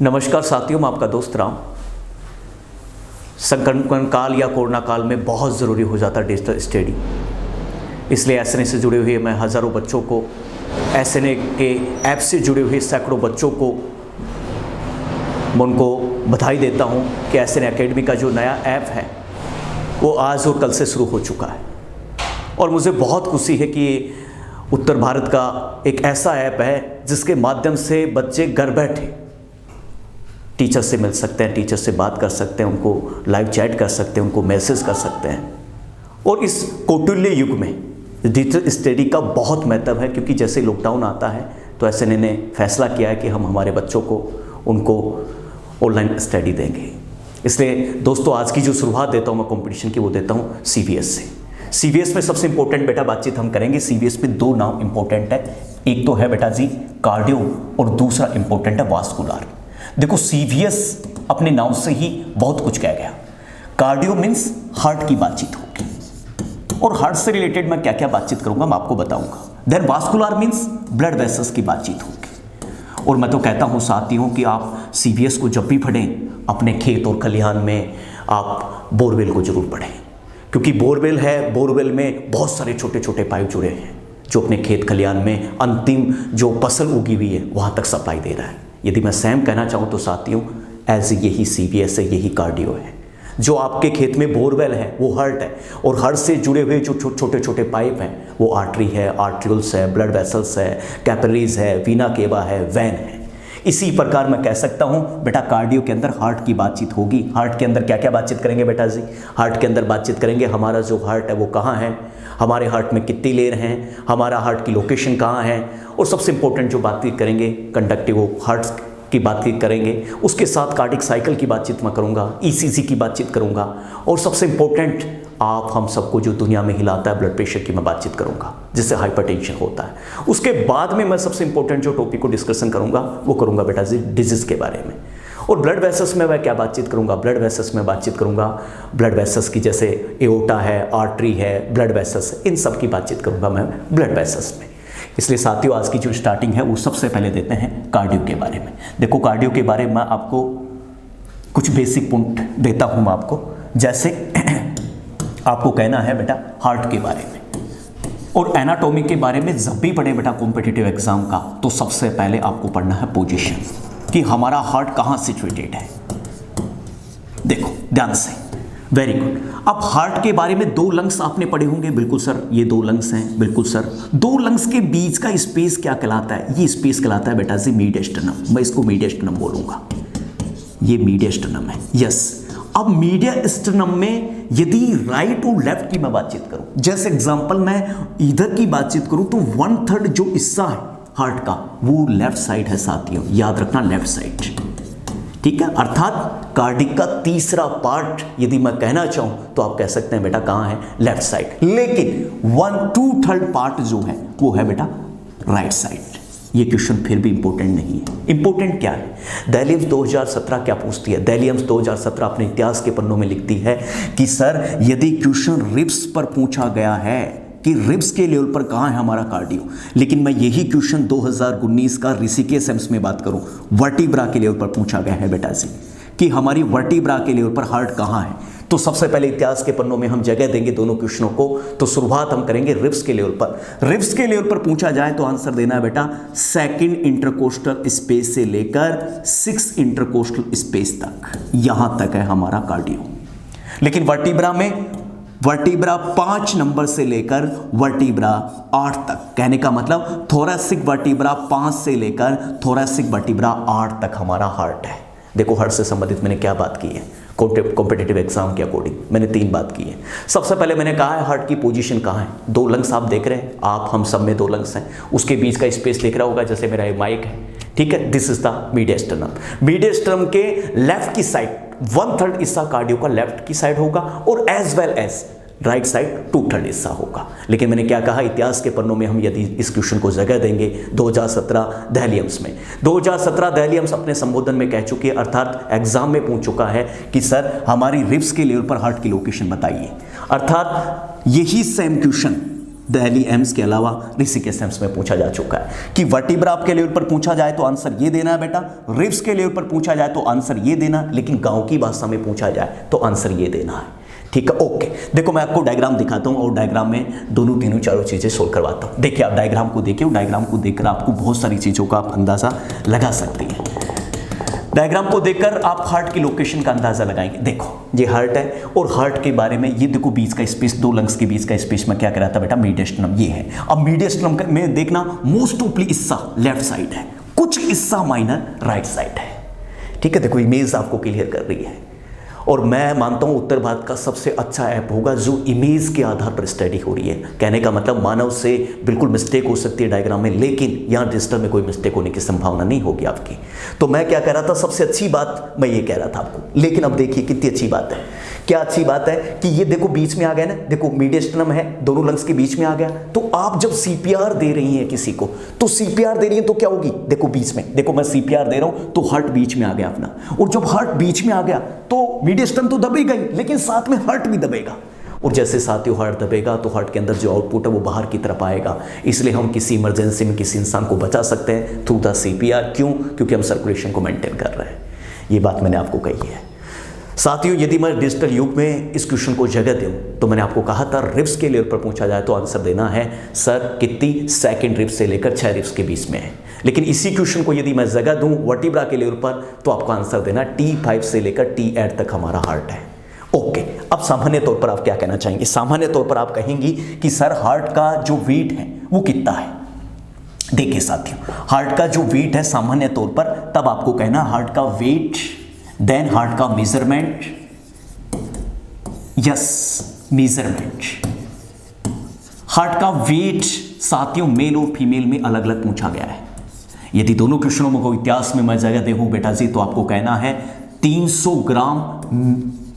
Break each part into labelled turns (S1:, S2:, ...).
S1: नमस्कार साथियों, मैं आपका दोस्त राम। संक्रमण काल या कोरोना काल में बहुत ज़रूरी हो जाता है डिजिटल स्टडी। इसलिए एसएनए से जुड़े हुए मैं हज़ारों बच्चों को, एसएनए के ऐप से जुड़े हुए सैकड़ों बच्चों को मैं उनको बधाई देता हूं कि एसएनए एकेडमी का जो नया ऐप है वो आज और कल से शुरू हो चुका है। और मुझे बहुत खुशी है कि उत्तर भारत का एक ऐसा ऐप है जिसके माध्यम से बच्चे घर बैठे टीचर से मिल सकते हैं, टीचर से बात कर सकते हैं, उनको लाइव चैट कर सकते हैं, उनको मैसेज कर सकते हैं। और इस कौटिल्य युग में डिजिटल स्टडी का बहुत महत्व है, क्योंकि जैसे लॉकडाउन आता है तो एसएनए ने फैसला किया है कि हम हमारे बच्चों को उनको ऑनलाइन स्टडी देंगे। इसलिए दोस्तों आज की जो शुरुआत देता हूँ मैं कंपटीशन की, वो देता हूँ सीवीएस से। सीवीएस में सबसे इंपॉर्टेंट बेटा बातचीत हम करेंगे। सीवीएस में दो नाम इंपॉर्टेंट है, एक तो है बेटा जी कार्डियो और दूसरा इंपॉर्टेंट है वास्कुलर। देखो सीवीएस अपने नाम से ही बहुत कुछ कह गया। कार्डियो मीन्स हार्ट की बातचीत होगी और हार्ट से रिलेटेड मैं क्या क्या बातचीत करूंगा मैं आपको बताऊंगा। Then vascular means blood vessels की बातचीत होगी। और मैं तो कहता हूं साथियों कि आप सीवीएस को जब भी पढ़ें अपने खेत और खलिहान में आप बोरवेल को जरूर पढ़ें, क्योंकि बोरवेल है, बोरवेल में बहुत सारे छोटे छोटे पाइप जुड़े हैं जो अपने खेत खलिहान में अंतिम जो फसल उगी हुई है वहां तक सप्लाई दे रहा है। यदि मैं सेम कहना चाहूँ तो साथियों ऐसे यही सीवीएस है, यही कार्डियो है। जो आपके खेत में बोरवेल है वो हार्ट है, और हार्ट से जुड़े हुए जो छोटे छोटे पाइप हैं वो आर्टरी है, आर्ट्रियोल्स है, ब्लड वेसल्स है, कैपिलरीज है, वीना केवा है, वैन है। इसी प्रकार मैं कह सकता हूँ बेटा कार्डियो के अंदर हार्ट की बातचीत होगी। हार्ट के अंदर क्या क्या बातचीत करेंगे बेटा जी? हार्ट के अंदर बातचीत करेंगे हमारा जो हार्ट है वो कहाँ है, हमारे हार्ट में कितनी लेयर हैं, हमारा हार्ट की लोकेशन कहाँ है, और सबसे इंपॉर्टेंट जो बातचीत करेंगे कंडक्टिव हार्ट की बातचीत करेंगे। उसके साथ कार्डिक साइकिल की बातचीत मैं करूँगा, ईसीजी की बातचीत करूँगा, और सबसे इंपॉर्टेंट आप हम सबको जो दुनिया में हिलाता है ब्लड प्रेशर की मैं बातचीत करूँगा, जिससे हाइपरटेंशन होता है। उसके बाद में मैं सबसे इंपॉर्टेंट जो टॉपिक को डिस्कशन करूँगा वो करूँगा बेटा जी डिजीज़ के बारे में। और ब्लड वेसल्स में मैं क्या बातचीत करूँगा? ब्लड वेसल्स में बातचीत करूँगा ब्लड वेसल्स की, जैसे एओर्टा है, आर्टरी है, ब्लड वेसल्स, इन सब की बातचीत करूँगा मैं ब्लड वेसल्स में। इसलिए साथियों आज की जो स्टार्टिंग है वो सबसे पहले देते हैं कार्डियो के बारे में। देखो कार्डियो के बारे में मैं आपको कुछ बेसिक पॉइंट देता हूँ मैं आपको। जैसे आपको कहना है बेटा हार्ट के बारे में और एनाटॉमी के बारे में जब भी पढ़े बेटा कॉम्पिटिटिव एग्जाम का, तो सबसे पहले आपको पढ़ना है पोजीशन, कि हमारा हार्ट कहाँ सिचुएटेड है। देखो ध्यान से, वेरी गुड। अब हार्ट के बारे में दो लंग्स आपने पढ़े होंगे। बिल्कुल सर, ये दो लंग्स हैं। बिल्कुल सर, दो लंग्स के बीच का स्पेस क्या कहलाता है? ये स्पेस कहलाता है बेटा जी मीडियस्टर्नम। मैं इसको मीडियस्टर्नम बोलूंगा, ये मीडियस्टर्नम है। यस, अब मीडियस्टर्नम में यदि राइट और लेफ्ट की मैं बातचीत करूं, जैसे एग्जांपल मैं इधर की बातचीत करूं तो 1/3 जो हिस्सा है हार्ट का वो लेफ्ट साइड है साथियों, याद रखना लेफ्ट साइड, ठीक है। अर्थात कार्डिक का तीसरा पार्ट यदि मैं कहना चाहूं तो आप कह सकते हैं बेटा कहां है? Left side. लेकिन 1/2 पार्ट जो है वो है बेटा राइट साइड। ये क्वेश्चन फिर भी इंपॉर्टेंट नहीं है। इंपॉर्टेंट क्या है? दैलियम्स 2017 क्या पूछती है? दैलियम्स 2017 अपने इतिहास के पन्नों में लिखती है कि सर यदि क्वेश्चन रिब्स पर पूछा गया है कि रिब्स के लेवल पर कहाँ है हमारा कार्डियो, लेकिन मैं यही क्वेश्चन 2019 का ऋषिकेश एम्स में बात करूं, वर्टिब्रा के लेवल पर पूछा गया है बेटा जी कि हमारी वर्टिब्रा के लेवल पर हार्ट कहाँ है, तो सबसे पहले इतिहास के पन्नों में हम जगह देंगे दोनों क्वेश्चनों को। तो शुरुआत हम करेंगे रिब्स के लेवल पर। रिब्स के लेवल पर पूछा जाए तो आंसर देना है बेटा 2nd इंटरकोस्टल स्पेस से लेकर 6th इंटरकोस्टल स्पेस तक, यहां तक है हमारा कार्डियो। लेकिन वर्टिब्रा में वर्टिब्रा 5 नंबर से लेकर वर्टिब्रा 8 तक, कहने का मतलब थोरैसिक वर्टिब्रा 5 से लेकर थोरैसिक वर्टिब्रा 8 तक हमारा हार्ट है। देखो हार्ट से संबंधित मैंने क्या बात की है कॉम्पिटिटिव एग्जाम के अकॉर्डिंग, मैंने 3 बात की है। सबसे पहले मैंने कहा है हार्ट की पोजीशन कहाँ है। 2 लंग्स आप देख रहे हैं, आप हम सब में 2 लंग्स हैं, उसके बीच का स्पेस देख रहा होगा, जैसे मेरा ये माइक है, ठीक है। This is the mediastinum. Mediastinum के लेफ्ट की साइड 1/3 हिस्सा कार्डियो का लेफ्ट की साइड होगा, और as well as right side 2/3 हिस्सा होगा। लेकिन मैंने क्या कहा, इतिहास के पन्नों में हम यदि इस क्वेश्चन को जगह देंगे 2017 दैलियम्स में, 2017 दैलियम्स अपने संबोधन में कह चुकी है, अर्थात एग्जाम में पूछ चुका है कि सर हमारी रिब्स के लेवल पर हार्ट की लोकेशन बताइए। अर्थात यही सेम क्वेश्चन दिल्ली एम्स के अलावा ऋषिकेश एम्स में पूछा जा चुका है कि वर्टिब्रा के लेवल पर पूछा जाए तो आंसर ये देना है बेटा, रिब्स के लेवल पर पूछा जाए तो आंसर ये देना, लेकिन गांव की भाषा में पूछा जाए तो आंसर ये देना है। ठीक है, ओके। देखो मैं आपको डायग्राम दिखाता हूँ और डायग्राम में दोनों तीनों चारों चीज़ें सोल्व करवाता हूँ। देखिए आप डायग्राम को देखिए, डायग्राम को देखकर आपको बहुत सारी चीज़ों का आप अंदाज़ा लगा सकते हैं। डायग्राम को देखकर आप हार्ट की लोकेशन का अंदाजा लगाएंगे। देखो ये हार्ट है और हार्ट के बारे में ये देखो बीच का स्पेस, दो लंग्स के बीच का स्पेस में क्या कराता बेटा, मीडियस्टर्नम ये है। अब मीडियस्टर्नम में देखना मोस्ट ऑफली हिस्सा लेफ्ट साइड है, कुछ हिस्सा माइनर राइट साइड है। ठीक है, देखो इमेज आपको क्लियर कर रही है और मैं मानता हूँ उत्तर भारत का सबसे अच्छा ऐप होगा जो इमेज के आधार पर स्टडी हो रही है। कहने का मतलब मानव से बिल्कुल मिस्टेक हो सकती है डायग्राम में, लेकिन यहाँ डिजिटल में कोई मिस्टेक होने की संभावना नहीं होगी आपकी। तो मैं क्या कह रहा था, सबसे अच्छी बात मैं ये कह रहा था आपको, लेकिन अब देखिए कितनी अच्छी बात है। क्या अच्छी बात है कि ये देखो बीच में आ गया ना, देखो मीडियस्टर्नम है, दोनों लंग्स के बीच में आ गया। तो आप जब सीपीआर दे रही हैं किसी को, तो सीपीआर दे रही है तो क्या होगी, देखो बीच में, देखो मैं सीपीआर दे रहा हूं तो हार्ट बीच में आ गया अपना, और जब हार्ट बीच में आ गया तो मीडियस्टर्नम तो दबेगा ही, लेकिन साथ में हार्ट भी दबेगा। और जैसे साथियों हार्ट दबेगा तो हार्ट के अंदर जो आउटपुट है वो बाहर की तरफ आएगा। इसलिए हम किसी इमरजेंसी में किसी इंसान को बचा सकते हैं थ्रू द सीपीआर। क्यों? क्योंकि हम सर्कुलेशन को मेंटेन कर रहे हैं। ये बात मैंने आपको कही है। साथियों यदि मैं डिजिटल युग में इस क्वेश्चन को जगह दूं तो मैंने आपको कहा था रिब्स के लेवल पर पूछा जाए तो आंसर देना है सर कितनी, सेकंड रिब्स से लेकर 6 रिब्स के बीच में है। लेकिन इसी क्वेश्चन को यदि मैं जगह दूं वर्टिब्रा के लेवल पर तो आपको आंसर देना T5 से लेकर T8 तक हमारा हार्ट है। ओके, अब सामान्य तौर पर आप क्या कहना चाहेंगे? सामान्य तौर पर आप कहेंगी कि सर हार्ट का जो वेट है वो कितना है। देखिए साथियों, हार्ट का जो वेट है सामान्य तौर पर, तब आपको कहना हार्ट का वेट, देन हार्ट का मेजरमेंट, यस मेजरमेंट। हार्ट का वेट साथियों मेल और फीमेल में अलग अलग पूछा गया है। यदि दोनों क्वेश्चनों में को इतिहास में मैं जगह देखूं बेटा जी तो आपको कहना है 300 ग्राम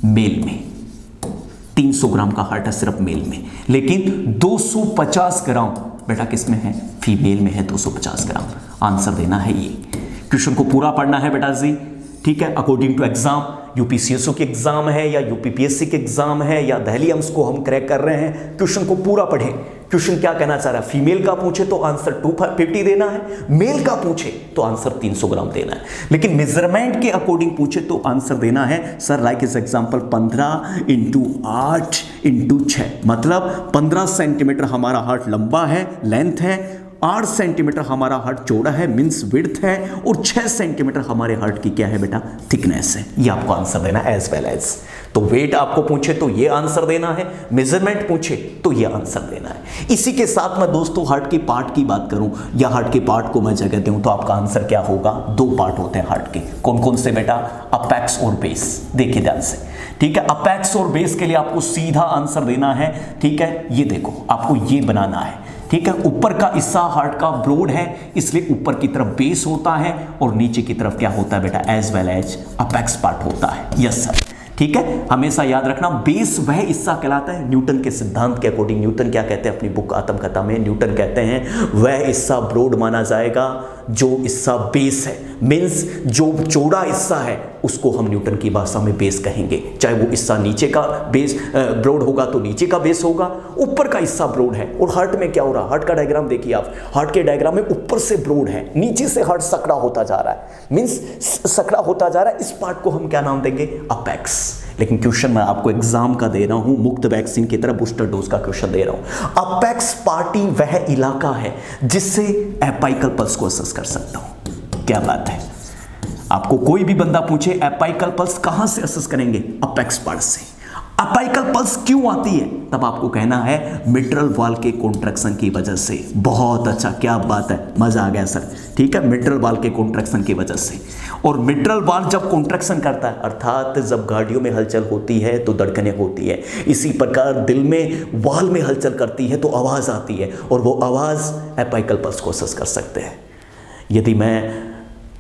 S1: मेल में, 300 ग्राम का हार्ट है सिर्फ मेल में, लेकिन 250 ग्राम बेटा किसमें है, फीमेल में है 250 ग्राम। आंसर देना है ये। क्वेश्चन को पूरा पढ़ना है बेटा जी, ठीक है, अकॉर्डिंग टू एग्जाम। यूपीसीएसओ की एग्जाम है या यूपीपीएससी के एग्जाम है या दिल्ली एम्स को हम क्रैक कर रहे हैं, क्वेश्चन को पूरा पढ़ें। क्वेश्चन क्या कहना चाह रहा है, फीमेल का पूछे तो आंसर 250 देना है, मेल का पूछे तो आंसर 300 ग्राम देना है, लेकिन मेजरमेंट के अकॉर्डिंग पूछे तो आंसर देना है सर लाइक इस एग्जाम्पल 15 × 8 × 6, मतलब 15 सेंटीमीटर हमारा हार्ट लंबा है, लेंथ है, 8 सेंटीमीटर हमारा हार्ट चौड़ा है मीन्स विड्थ है, और 6 सेंटीमीटर हमारे हार्ट की क्या है बेटा, थिकनेस है। ये आपको आंसर देना है एज वेल एज। तो वेट आपको पूछे तो ये आंसर देना है, मेजरमेंट पूछे तो ये आंसर देना है। इसी के साथ मैं दोस्तों हार्ट के पार्ट की बात करूं या हार्ट के पार्ट को मैं जगह दूं तो आपका आंसर क्या होगा, 2 पार्ट होते हैं हार्ट के। कौन कौन से बेटा, अपेक्स और बेस। देखिए ध्यान से, ठीक है, अपेक्स और बेस के लिए आपको सीधा आंसर देना है, ठीक है, ये देखो आपको ये बनाना है, ठीक है। ऊपर का हिस्सा हार्ट का ब्रॉड है इसलिए ऊपर की तरफ बेस होता है और नीचे की तरफ क्या होता है बेटा, as well as apex part होता है। यस सर, ठीक है, हमेशा याद रखना बेस वह हिस्सा कहलाता है न्यूटन के सिद्धांत के अकॉर्डिंग। न्यूटन क्या कहते हैं अपनी बुक आत्मकथा में, न्यूटन कहते हैं वह हिस्सा ब्रॉड माना जाएगा जो हिस्सा बेस है, मीन्स जो चौड़ा हिस्सा है उसको हम न्यूटन की भाषा में बेस कहेंगे। चाहे वो हिस्सा नीचे का बेस ब्रॉड होगा तो नीचे का बेस होगा, ऊपर का हिस्सा ब्रॉड है। और हार्ट में क्या हो रहा है, हार्ट का डायग्राम देखिए आप, हार्ट के डायग्राम में ऊपर से ब्रॉड है, नीचे से हार्ट सकड़ा होता जा रहा है, मीन्स सकड़ा होता जा रहा है। इस पार्ट को हम क्या नाम देंगे, अपेक्स। लेकिन क्वेश्चन मैं आपको एग्जाम का दे रहा हूं, मुफ्त वैक्सीन की तरह बूस्टर डोज का क्वेश्चन दे रहा हूं। अपेक्स पार्टी वह इलाका है जिससे एपाइकल पल्स को असेस कर सकता हूं। क्या बात है, आपको कोई भी बंदा पूछे एपाइकल पल्स कहां से असेस करेंगे, अपेक्स पार्ट से। अपाइकल पल्स क्यों आती है, तब आपको कहना है मिट्रल वाल के कॉन्ट्रैक्शन की वजह से। बहुत अच्छा, क्या बात है, मजा आ गया सर, ठीक है, मिट्रल वाल के कॉन्ट्रैक्शन की वजह से। और मिट्रल वाल जब कॉन्ट्रैक्शन करता है, अर्थात जब गाड़ियों में हलचल होती है तो धड़कनें होती है, इसी प्रकार दिल में वाल में हलचल करती है तो आवाज आती है, और वो आवाज एपाइकल पल्स को असेस कर सकते हैं। यदि मैं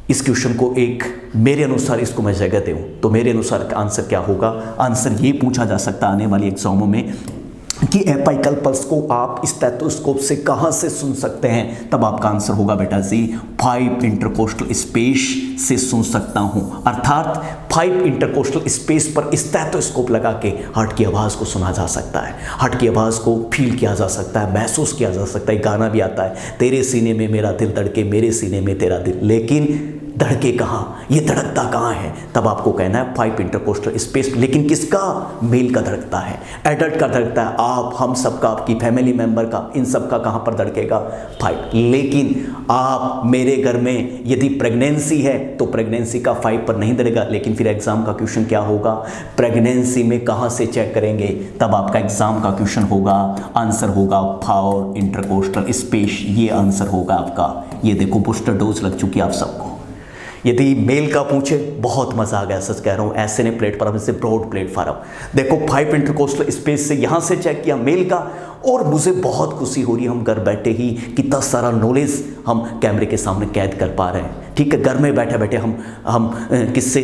S1: इस क्वेश्चन को एक मेरे अनुसार इसको मैं जगह दूं तो मेरे अनुसार का आंसर क्या होगा, आंसर ये पूछा जा सकता आने वाली एग्जामों में कि एपाइकल पल्स को आप स्टेथोस्कोप से कहाँ से सुन सकते हैं, तब आपका आंसर होगा बेटा जी 5 इंटरकोस्टल स्पेस से सुन सकता हूँ। अर्थात 5 इंटरकोस्टल स्पेस पर स्टेथोस्कोप लगा के हार्ट की आवाज़ को सुना जा सकता है, हार्ट की आवाज़ को फील किया जा सकता है, महसूस किया जा सकता है। गाना भी आता है, तेरे सीने में मेरा दिल धड़के, मेरे सीने में तेरा दिल, लेकिन धड़के कहाँ, ये धड़कता कहाँ है, तब आपको कहना है 5 इंटरकोस्टल स्पेस। लेकिन किसका, मेल का धड़कता है, एडल्ट का धड़कता है, आप हम सबका, आपकी फैमिली मेंबर का, इन सब का कहाँ पर धड़केगा 5। लेकिन आप मेरे घर में यदि प्रेगनेंसी है तो प्रेगनेंसी का 5 पर नहीं धड़ेगा। लेकिन फिर एग्जाम का क्वेश्चन क्या होगा, प्रेगनेंसी में कहाँ से चेक करेंगे, तब आपका एग्जाम का क्वेश्चन होगा, आंसर होगा 4 इंटरकोस्टल स्पेस, ये आंसर होगा आपका। ये देखो बूस्टर डोज लग चुकी है आप सबको। यदि मेल का पूछे, बहुत मजा आ गया, सच कह रहा हूँ। ऐसे ने प्लेटफॉर्म से ब्रॉड प्लेटफॉर्म, देखो 5 इंटरकोस्टल स्पेस से यहाँ से चेक किया मेल का, और मुझे बहुत खुशी हो रही है, हम घर बैठे ही कितना सारा नॉलेज हम कैमरे के सामने कैद कर पा रहे हैं। ठीक है, घर में बैठे बैठे हम किससे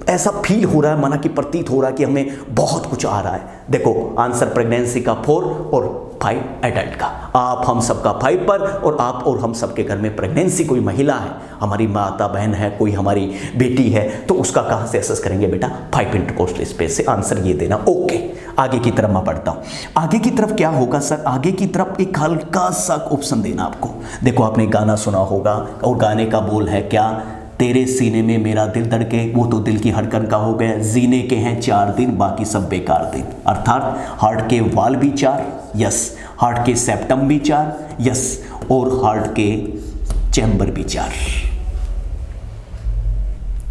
S1: ऐसा फील हो रहा है, माना कि प्रतीत हो रहा है कि हमें बहुत कुछ आ रहा है। देखो आंसर प्रेगनेंसी का 4 और 5 एडल्ट का, आप हम सबका 5 पर, और आप और हम सबके घर में प्रेगनेंसी कोई महिला है, हमारी माता बहन है, कोई हमारी बेटी है, तो उसका कहाँ से असेस करेंगे बेटा, 5 इंटरकोस्टल स्पेस से। आंसर ये देना। ओके, आगे की तरफ मैं पढ़ता हूँ। आगे की तरफ क्या होगा सर, आगे की तरफ एक हल्का सा ऑप्शन देना आपको। देखो आपने गाना सुना होगा, और गाने का बोल है क्या, तेरे सीने में मेरा दिल धड़के, वो तो दिल की धड़कन का हो गया, जीने के हैं 4 दिन, बाकी सब बेकार दिन। अर्थात हार्ट के वाल भी 4, यस, हार्ट के सेप्टम भी 4, यस, और हार्ट के चैम्बर भी 4।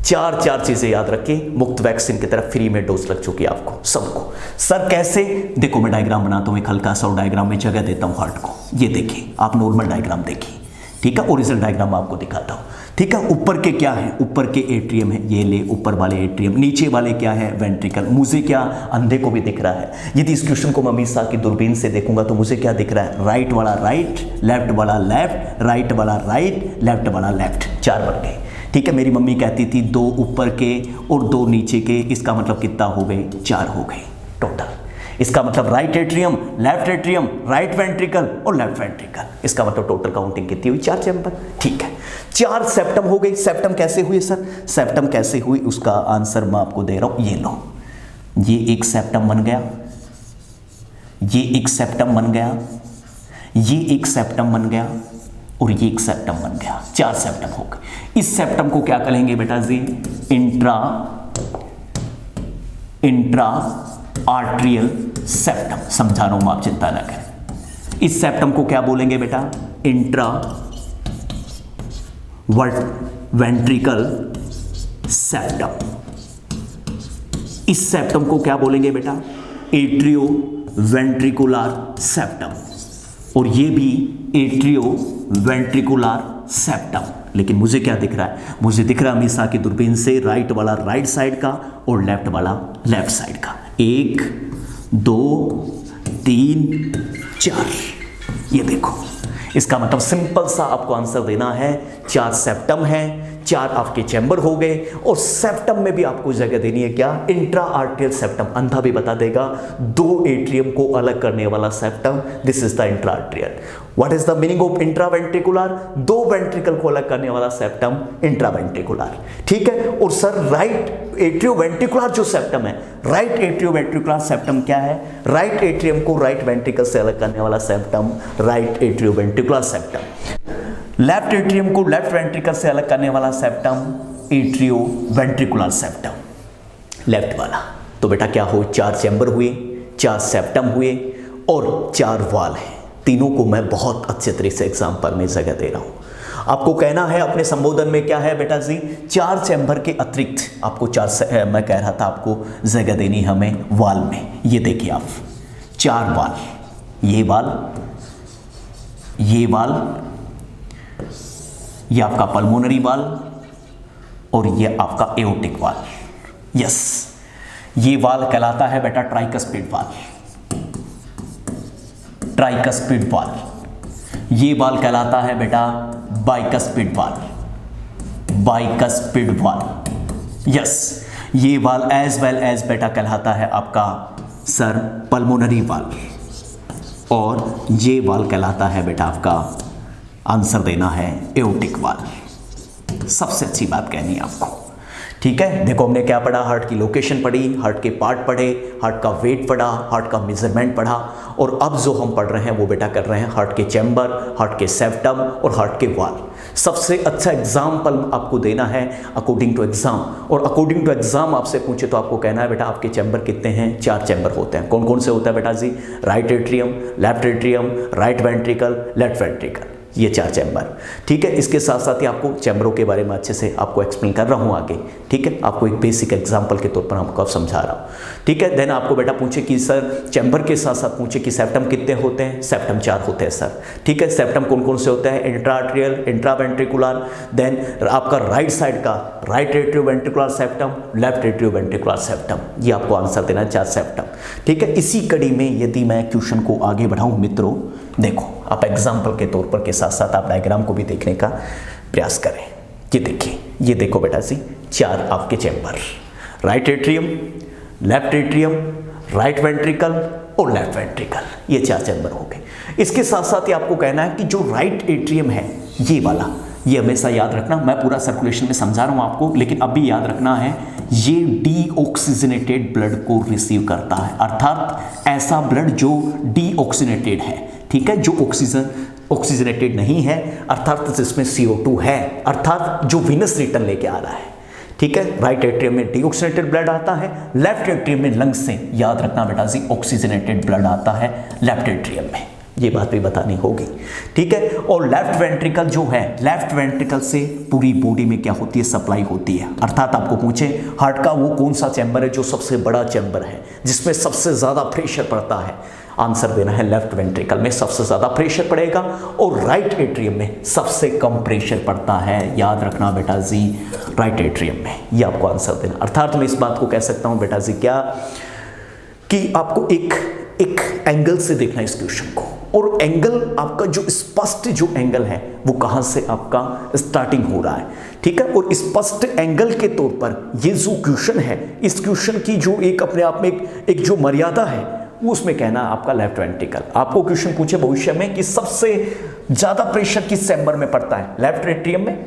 S1: 4 चीजें याद रखें। मुफ्त वैक्सीन की तरफ फ्री में डोज लग चुकी है आपको सबको। सर कैसे, देखो मैं डायग्राम बनाता हूं, एक हल्का सा डायग्राम में जगह देता हूं हार्ट को। ये देखिए, आप नॉर्मल डायग्राम देखिए, ठीक है, ओरिजिनल डायग्राम आपको दिखाता हूं। ठीक है, ऊपर के क्या है, ऊपर के एट्रियम है, ये ले ऊपर वाले एट्रियम, नीचे वाले क्या है, वेंट्रिकल। मुझे क्या, अंधे को भी दिख रहा है। यदि इस क्वेश्चन को मैं अमित शाह की दूरबीन से देखूंगा तो मुझे क्या दिख रहा है, राइट वाला राइट, लेफ्ट वाला लेफ्ट, राइट वाला राइट, लेफ्ट वाला लेफ्ट, 4 बन गए। ठीक है, मेरी मम्मी कहती थी 2 ऊपर के और 2 नीचे के, इसका मतलब कितना हो गए, 4 हो गए टोटल। इसका मतलब right atrium, left atrium, right ventricle और लेफ्ट वेंट्रिकल, इसका मतलब टोटल काउंटिंग कितनी हुई, 4 चैम्बर। ठीक है, 4 सेप्टम हो गई। सेप्टम कैसे हुई सर, सेप्टम कैसे हुई, उसका आंसर मैं आपको दे रहा हूं, ये लो, ये एक सेप्टम बन गया, ये एक सेप्टम बन गया, ये एक सेप्टम बन गया, और ये एक सेप्टम बन गया। 4 सेप्टम हो गए। इस सेप्टम को क्या कहेंगे बेटा जी, इंट्रा आर्ट्रियल सेप्टम। समझा रहा हूं, आप चिंता ना करें। इस सेप्टम को क्या बोलेंगे बेटा, इंट्रा वेंट्रिकल सेप्टम। इस सेप्टम को क्या बोलेंगे बेटा, एट्रियो वेंट्रिकुलर सेप्टम, और ये भी एट्रियो वेंट्रिकुलर सेप्टम। लेकिन मुझे क्या दिख रहा है, मुझे दिख रहा है हमेशा की दूरबीन से राइट वाला राइट साइड का और लेफ्ट वाला लेफ्ट साइड का। 1 2 3 4, ये देखो, इसका मतलब सिंपल सा आपको आंसर देना है, 4 सेप्टम है, 4 आपके चैम्बर हो गए, और सेप्टम में भी आपको जगह देनी है क्या, इंट्रा आर्ट्रियल सेप्टम। अंधा भी बता देगा, 2 एट्रियम को अलग करने वाला septum, this is the intra atrial. What is the meaning of intra ventricular, 2 ventricle को अलग करने वाला सेप्टम इंट्रा वेंट्रिकुलर। ठीक है, और सर राइट एट्रियो वेंट्रिकुलर जो सेप्टम है, राइट एट्रियो वेंट्रिकुलर सेप्टम क्या है, राइट एट्रियम को राइट वेंट्रिकल से अलग करने वाला septum right atrio ventricular septum. Left atrium को लेफ्ट वेंट्रिकल से अलग करने वाला septum atrio ventricular septum, left वाला। तो बेटा क्या हो, 4 चैम्बर हुए, 4 सेप्टम हुए, और 4 वाल हैं। तीनों को मैं बहुत अच्छे तरीके से एग्जाम्पल में जगह दे रहा हूं। आपको कहना है अपने संबोधन में क्या है बेटा जी, 4 चैम्बर के अतिरिक्त आपको 4 मैं कह रहा था आपको जगह देनी हमें वाल में। ये देखिए आप, 4 वाल, ये वाल, ये वाल, ये आपका पल्मोनरी वाल, और ये आपका एओर्टिक वाल। यस, ये वाल कहलाता है बेटा ट्राइकस्पिड वाल, ट्राइकस्पिड वाल। ये वाल कहलाता है बेटा बाइकस्पिड वाल, बाइकस्पिड वाल। यस, ये वाल एज वेल एज बेटा कहलाता है आपका सर पल्मोनरी वाल, और ये वाल कहलाता है बेटा आपका, आंसर देना है एओर्टिक वाल। सबसे अच्छी बात कहनी है आपको, ठीक है। देखो हमने क्या पढ़ा, हार्ट की लोकेशन पढ़ी, हार्ट के पार्ट पढ़े, हार्ट का वेट पढ़ा, हार्ट का मेजरमेंट पढ़ा, और अब जो हम पढ़ रहे हैं वो बेटा कर रहे हैं हार्ट के चैम्बर, हार्ट के सेप्टम और हार्ट के वाल। सबसे अच्छा एग्जाम्पल आपको देना है अकॉर्डिंग टू एग्जाम, और अकॉर्डिंग टू एग्जाम आपसे पूछे तो आपको कहना है बेटा आपके चैम्बर कितने हैं, 4 चैम्बर होते हैं। कौन कौन से होता है बेटा जी, right atrium, left atrium, right ventricle, left ventricle, ये 4 चैम्बर, ठीक है। इसके साथ साथ ही आपको चैम्बरों के बारे में अच्छे से आपको एक्सप्लेन कर रहा हूँ आगे, ठीक है। आपको एक बेसिक एग्जांपल के तौर पर आपको अब समझा रहा हूँ, ठीक है। देन आपको बेटा पूछे कि सर चैम्बर के साथ साथ पूछे कि सेप्टम कितने होते हैं, सेप्टम 4 होते हैं सर, ठीक है। सेप्टम कौन कौन से होते हैं, इंट्राआर्टरियल, इंट्रावेंट्रिकुलर, देन आपका राइट साइड का right atrioventricular septum, left atrioventricular septum, ये आपको आंसर देना है 4 सेप्टम, ठीक है। इसी कड़ी में यदि मैं क्वेश्चन को आगे बढ़ाऊँ मित्रों, देखो आप एग्जाम्पल के तौर पर के साथ साथ आप डायग्राम को भी देखने का प्रयास करें। ये देखिए, ये देखो बेटा जी 4 आपके chamber, right atrium, left atrium, right ventricle और लेफ्ट वेंट्रिकल, ये 4 चैम्बर हो गए। इसके साथ साथ ही आपको कहना है कि जो राइट एट्रियम है ये वाला, ये हमेशा याद रखना, मैं पूरा सर्कुलेशन में समझा रहा हूँ आपको, लेकिन अभी याद रखना है ये डीऑक्सीजनेटेड ब्लड को रिसीव करता है, अर्थात ऐसा ब्लड जो डीऑक्सीजनेटेड है, ठीक है, जो ऑक्सीजनेटेड नहीं है, अर्थात जिसमें CO2 है, अर्थात जो वीनस रिटर्न लेके आ रहा है, ठीक है। राइट एट्रियम में डीऑक्सीजनेटेड ब्लड आता है, लेफ्ट एट्रियम में लंग्स से, याद रखना बेटा जी, ऑक्सीजनेटेड ब्लड आता है लेफ्ट एट्रियम में, ये बात भी बतानी होगी, ठीक है। और लेफ्ट वेंट्रिकल जो है, लेफ्ट वेंट्रिकल से पूरी बॉडी में क्या होती है, सप्लाई होती है, अर्थात आपको पूछे हार्ट का वो कौन सा चैम्बर है जो सबसे बड़ा चैम्बर है, जिसमें सबसे ज्यादा प्रेशर पड़ता है, आंसर देना है लेफ्ट वेंट्रिकल में सबसे ज्यादा प्रेशर पड़ेगा, और राइट एट्रियम में सबसे कम प्रेशर पड़ता है, याद रखना बेटा जी, राइट एट्रियम में, ये आपको आंसर देना। अर्थात मैं इस बात को कह सकता हूं बेटा जी क्या, कि आपको एक एंगल से देखना इस क्वेश्चन को, और एंगल आपका जो स्पष्ट जो एंगल है वो कहां से आपका स्टार्टिंग हो रहा है, ठीक है। और स्पष्ट एंगल के तौर पर ये जो क्वेश्चन है, इस क्वेश्चन की जो एक अपने आप में एक जो मर्यादा है वो उसमें कहना आपका लेफ्ट वेंट्रिकल। आपको क्वेश्चन पूछे भविष्य में कि सबसे ज्यादा प्रेशर किस चैम्बर में पड़ता है, लेफ्ट एट्रियम में,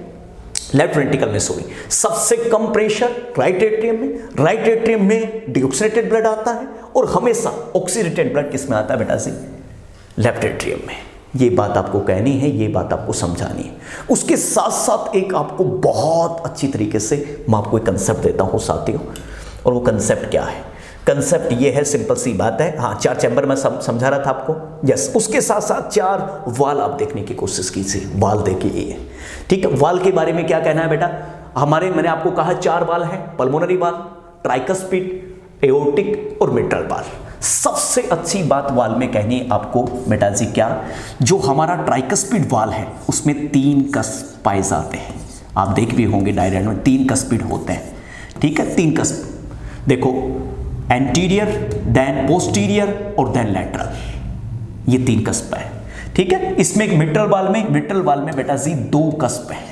S1: लेफ्ट वेंट्रिकल में, सॉरी, सबसे कम प्रेशर राइट एट्रियम में, राइट एट्रियम में डीऑक्सीजनेटेड ब्लड आता है, और हमेशा ऑक्सीडेटेड ब्लड किस में आता है बेटा जी, लेफ्ट एट्रियम में। ये बात आपको कहनी है, ये बात आपको समझानी है। उसके साथ साथ एक आपको बहुत अच्छी तरीके से मैं आपको एक कंसेप्ट देता हूं साथियों, और वो कंसेप्ट क्या है, कंसेप्ट ये है, सिंपल सी बात है, हाँ 4 चैम्बर में समझा रहा था आपको, यस। उसके साथ साथ 4 वाल आप देखने की कोशिश कीजिए, वाल देखिए, ठीक है। वाल के बारे में क्या कहना है बेटा, हमारे मैंने आपको कहा 4 वाल है, पल्मोनरी वाल, ट्राइकस्पिड, एओर्टिक और मिट्रल वाल। सबसे अच्छी बात वाल में कहनी है आपको बेटा जी क्या, जो हमारा ट्राइकस्पिड वाल है उसमें 3 कस्प पाए जाते हैं, आप देख भी होंगे डायग्राम में 3 कस्पिड होते हैं, ठीक है। 3 कस्प देखो, एंटीरियर, देन पोस्टीरियर और देन लैटरल, ये 3 कस्प है, ठीक है। इसमें एक मिट्रल वाल में बेटा जी 2 कस्प है,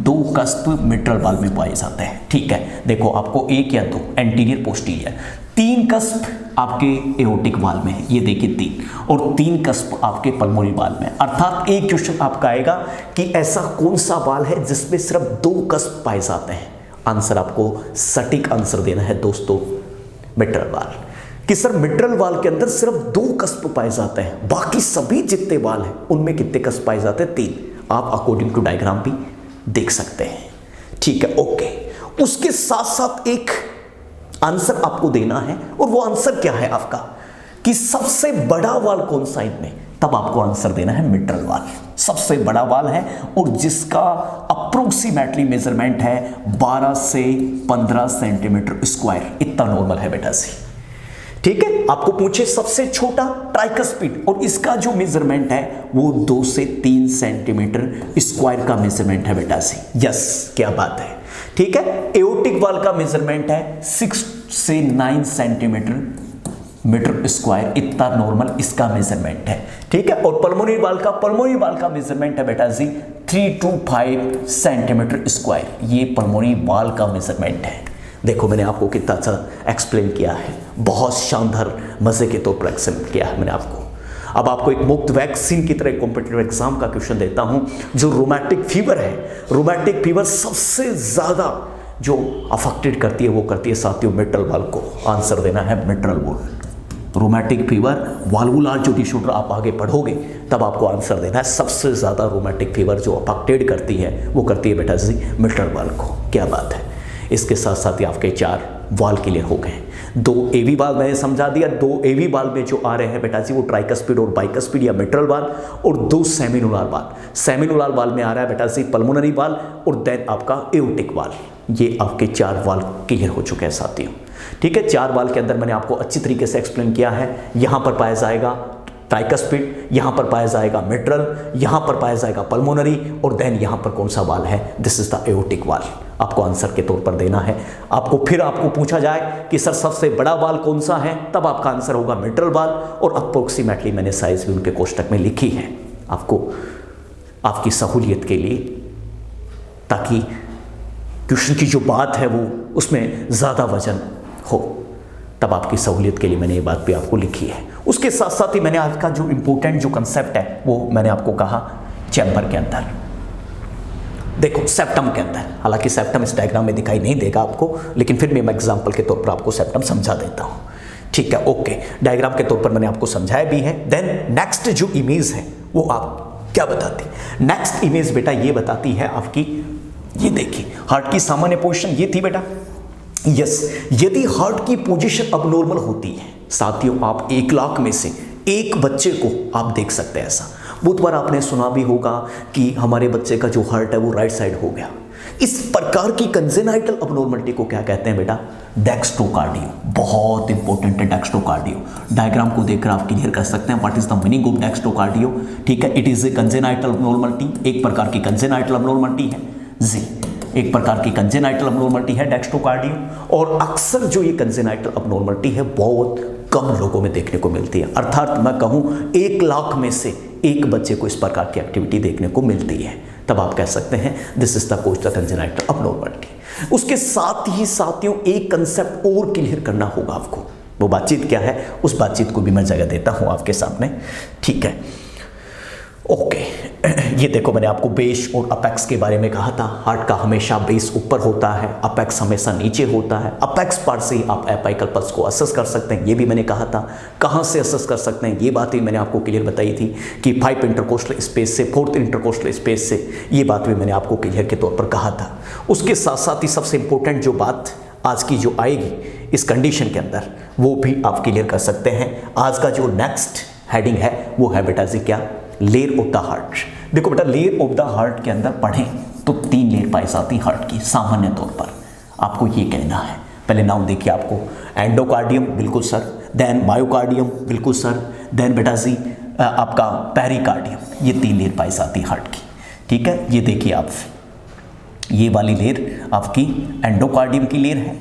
S1: 2 कस्प मिट्रल वाल में पाए जाते हैं, ठीक है। देखो आपको 1 या 2 एंटीरियर पोस्टीरियर, 3 कस्प आपके एओर्टिक वाल में है, ये देखिए 3, और 3 कस्प आपके पल्मोनरी वाल में। अर्थात एक क्वेश्चन आपका आएगा कि ऐसा कौन सा वाल है जिसमें सिर्फ 2 कस्प पाए जाते हैं, आंसर आपको सटीक आंसर देना है दोस्तों, मिट्रल वाल। कि सर मिट्रल वाल के अंदर सिर्फ 2 कस्प पाए जाते हैं, बाकी सभी जितने वाल हैं उनमें कितने कस्प पाए जाते हैं, 3। आप अकॉर्डिंग टू डायग्राम भी देख सकते हैं, ठीक है, ओके। उसके साथ साथ एक आंसर आपको देना है, और वो आंसर क्या है आपका, कि सबसे बड़ा वाल कौन सा इनमें, तब आपको आंसर देना है मिट्रल वाल, सबसे बड़ा वाल है, और जिसका अप्रोक्सीमेटली मेजरमेंट है 12 से 15 सेंटीमीटर स्क्वायर, इतना नॉर्मल है बेटा जी, ठीक है। आपको पूछे सबसे छोटा ट्राइकस्पिड, और इसका जो मेजरमेंट है वो 2 से 3 सेंटीमीटर स्क्वायर का मेजरमेंट है बेटा जी, यस, क्या बात है, ठीक है। एओर्टिक वाल का मेजरमेंट है 6 से 9 सेंटीमीटर स्क्वायर, इतना नॉर्मल इसका मेजरमेंट है, ठीक है। और पल्मोनरी वाल का मेजरमेंट है बेटा जी 3 to 5 सेंटीमीटर स्क्वायर, ये पल्मोनरी वाल का मेजरमेंट है। देखो मैंने आपको कितना अच्छा एक्सप्लेन किया है, बहुत शानदार मजे के तौर पर एक्सप्लेन किया है मैंने आपको। अब आपको एक मुफ्त वैक्सीन की तरह कॉम्पिटिटिव एग्जाम का क्वेश्चन देता हूं, जो रोमैटिक फीवर है, रोमैटिक फीवर सबसे ज्यादा जो अफेक्टेड करती है वो करती है साथियों मिट्रल वाल्व को। आंसर देना है mitral valve. Rheumatic fever valvular जो डिसऑर्डर आप आगे पढ़ोगे तब आपको आंसर देना है, सबसे ज्यादा रोमैटिक फीवर जो अफेक्टेड करती है वो करती है बेटा जी मिट्रल वाल्व को। क्या बात है। इसके साथ साथ ही आपके 4 वाल्व क्लियर हो गए। 2 एवी वाल्व मैंने समझा दिया। 2 एवी वाल्व में जो आ रहे हैं बेटा जी वो ट्राइकस्पिड और बाइकस्पिड या मिट्रल वाल्व, और 2 सेमिनुलर वाल्व। सेमिनुलर वाल्व में आ रहा है बेटा जी पल्मोनरी वाल्व और देन आपका एओर्टिक वाल्व। ये आपके 4 वाल्व क्लियर हो चुके हैं साथियों। ठीक है, 4 वाल्व के अंदर मैंने आपको अच्छी तरीके से एक्सप्लेन किया है। यहां पर पाया जाएगा ट्राइकस्पिड, यहां पर पाया जाएगा मिट्रल, यहां पर पाया जाएगा पल्मोनरी, और देन यहां पर कौन सा वाल्व है, this is the aortic valve. आपको आंसर के तौर पर देना है। आपको पूछा जाए कि सर सबसे बड़ा वाल्व कौन सा है, तब आपका आंसर होगा मिट्रल वाल्व, और अप्रोक्सीमेटली मैंने साइज भी उनके कोष्टक में लिखी है आपको आपकी सहूलियत के लिए, ताकि क्वेश्चन की जो बात है वो उसमें ज़्यादा वजन हो, तब आपकी सहूलियत के लिए मैंने ये बात भी आपको लिखी है। उसके साथ साथ ही मैंने आज का जो इंपॉर्टेंट जो कंसेप्ट है वो मैंने आपको कहा चैम्बर के अंदर, देखो सेप्टम के अंदर, हालांकि सेप्टम इस डायग्राम में दिखाई नहीं देगा आपको, लेकिन फिर भी मैं एग्जांपल के तौर पर आपको सेप्टम समझा देता हूं। ठीक है, ओके, डायग्राम के तौर पर मैंने आपको समझाया भी है। देन नेक्स्ट जो इमेज है वो आप क्या बताती है, नेक्स्ट इमेज बेटा ये बताती है आपकी, ये देखिए हार्ट की सामान्य पोजीशन ये थी बेटा। यस, यदि हार्ट की पोजीशन अबनॉर्मल होती है साथियों, आप 1 लाख में से 1 बच्चे को आप देख सकते हैं ऐसा। बहुत बार आपने सुना भी होगा कि हमारे बच्चे का जो हार्ट है वो राइट साइड हो गया। इस प्रकार की कंजेनाइटल अबनॉर्मलिटी को क्या कहते हैं बेटा, डेक्स्ट्रोकार्डियो। बहुत इंपॉर्टेंट है डेक्स्ट्रोकार्डियो। डायग्राम को देखकर आप क्लियर कर सकते हैं what is the meaning of dextrocardia. ठीक है, it is a congenital abnormality, एक प्रकार की कंजेनाइटल अबनॉर्मलिटी है जी, एक प्रकार की कंजेनाइटल अबनॉर्मलिटी है डेक्स्ट्रोकार्डियो। और अक्सर जो ये कंजेनाइटल अबनॉर्मलिटी है बहुत कम लोगों में देखने को मिलती है, अर्थात मैं कहूं 1 लाख में से 1 बच्चे को इस प्रकार की एक्टिविटी देखने को मिलती है, तब आप कह सकते हैं this is the cause the congenital abnormality. उसके साथ ही साथियों एक कंसेप्ट और क्लियर करना होगा आपको, वो बातचीत क्या है, उस बातचीत को भी मैं जगह देता हूं आपके सामने। ठीक है, ओके, ये देखो मैंने आपको बेस और अपेक्स के बारे में कहा था। हार्ट का हमेशा बेस ऊपर होता है, अपेक्स हमेशा नीचे होता है। अपेक्स पार्ट से ही आप एपाइकल पल्स को असेस कर सकते हैं, ये भी मैंने कहा था। कहाँ से असेस कर सकते हैं, ये बात भी मैंने आपको क्लियर बताई थी कि 5 इंटरकोस्टल स्पेस से 4th इंटरकोस्टल स्पेस से, ये बात भी मैंने आपको क्लियर के तौर पर कहा था। उसके साथ साथ ही सबसे इंपॉर्टेंट जो बात आज की जो आएगी इस कंडीशन के अंदर, वो भी आप क्लियर कर सकते हैं। आज का जो नेक्स्ट हेडिंग है वो है बेटा जी क्या, लेयर ऑफ द हार्ट। देखो बेटा, लेयर ऑफ द हार्ट के अंदर पढ़ें तो 3 लेयर पाई जाती हार्ट की सामान्य तौर पर, आपको ये कहना है। पहले नाम देखिए आपको, एंडोकार्डियम बिल्कुल सर, देन मायोकार्डियम बिल्कुल सर, देन बेटा जी आपका पेरिकार्डियम, ये 3 लेयर पाई जाती हार्ट की। ठीक है, ये देखिए आप, ये वाली लेयर आपकी एंडोकार्डियम की लेयर है,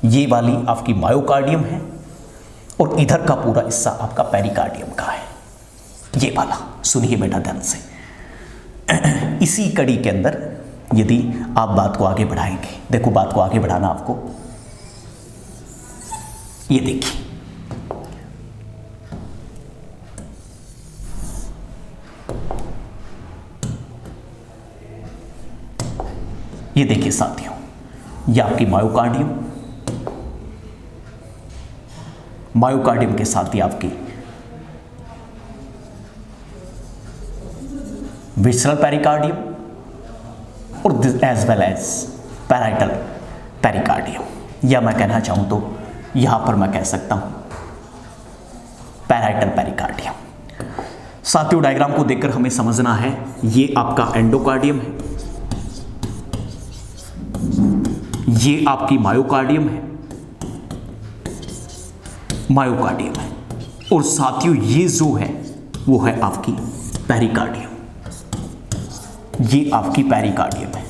S1: ये वाली आपकी मायोकार्डियम है, और इधर का पूरा हिस्सा आपका पेरिकार्डियम का है, ये वाला। सुनिए बेटा ध्यान से, इसी कड़ी के अंदर यदि आप बात को आगे बढ़ाएंगे, देखो बात को आगे बढ़ाना आपको, ये देखिए ये देखिए साथियों, ये आपकी मायोकार्डियम, मायोकार्डियम के साथ ही आपकी विसरल पेरिकार्डियम और as well as parietal pericardium, या मैं कहना चाहूं तो यहां पर मैं कह सकता हूं पैराइटल पेरिकार्डियम। साथियों डायग्राम को देखकर हमें समझना है, ये आपका एंडोकार्डियम है, ये आपकी मायोकार्डियम है, मायोकार्डियम है, और साथियों ये जो है वो है आपकी पेरिकार्डियम, ये आपकी पेरिकार्डियम है,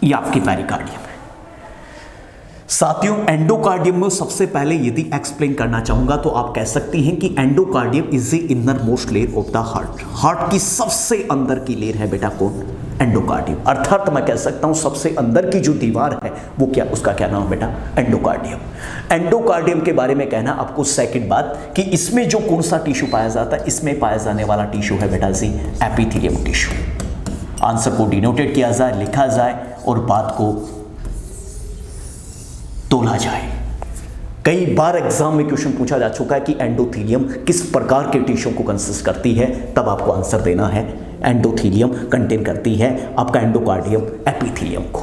S1: ये आपकी पेरिकार्डियम है। साथियों एंडोकार्डियम में सबसे पहले यदि एक्सप्लेन करना चाहूंगा तो आप कह सकती हैं कि endocardium is the inner most layer of the heart. Heart की सबसे अंदर की लेयर है बेटा कौन, एंडोकार्डियम। अर्थात मैं कह सकता हूं सबसे अंदर की जो दीवार है वो क्या, उसका क्या नाम बेटा, एंडोकार्डियम। एंडोकार्डियम के बारे में कहना आपको सेकंड बात कि इसमें जो कौन सा टिश्यू पाया जाता है, इसमें पाया जाने वाला टिश्यू है बेटा जी एपिथेलियम टिश्यू। आंसर को डिनोटेड किया जाए, लिखा जाए और बात को तोला जाए। कई बार एग्जाम में क्वेश्चन पूछा जा चुका है कि एंडोथीलियम किस प्रकार के टिश्यू को कंसिस्ट करती है, तब आपको आंसर देना है एंडोथीलियम कंटेन करती है आपका एंडोकार्डियम एपिथेलियम को।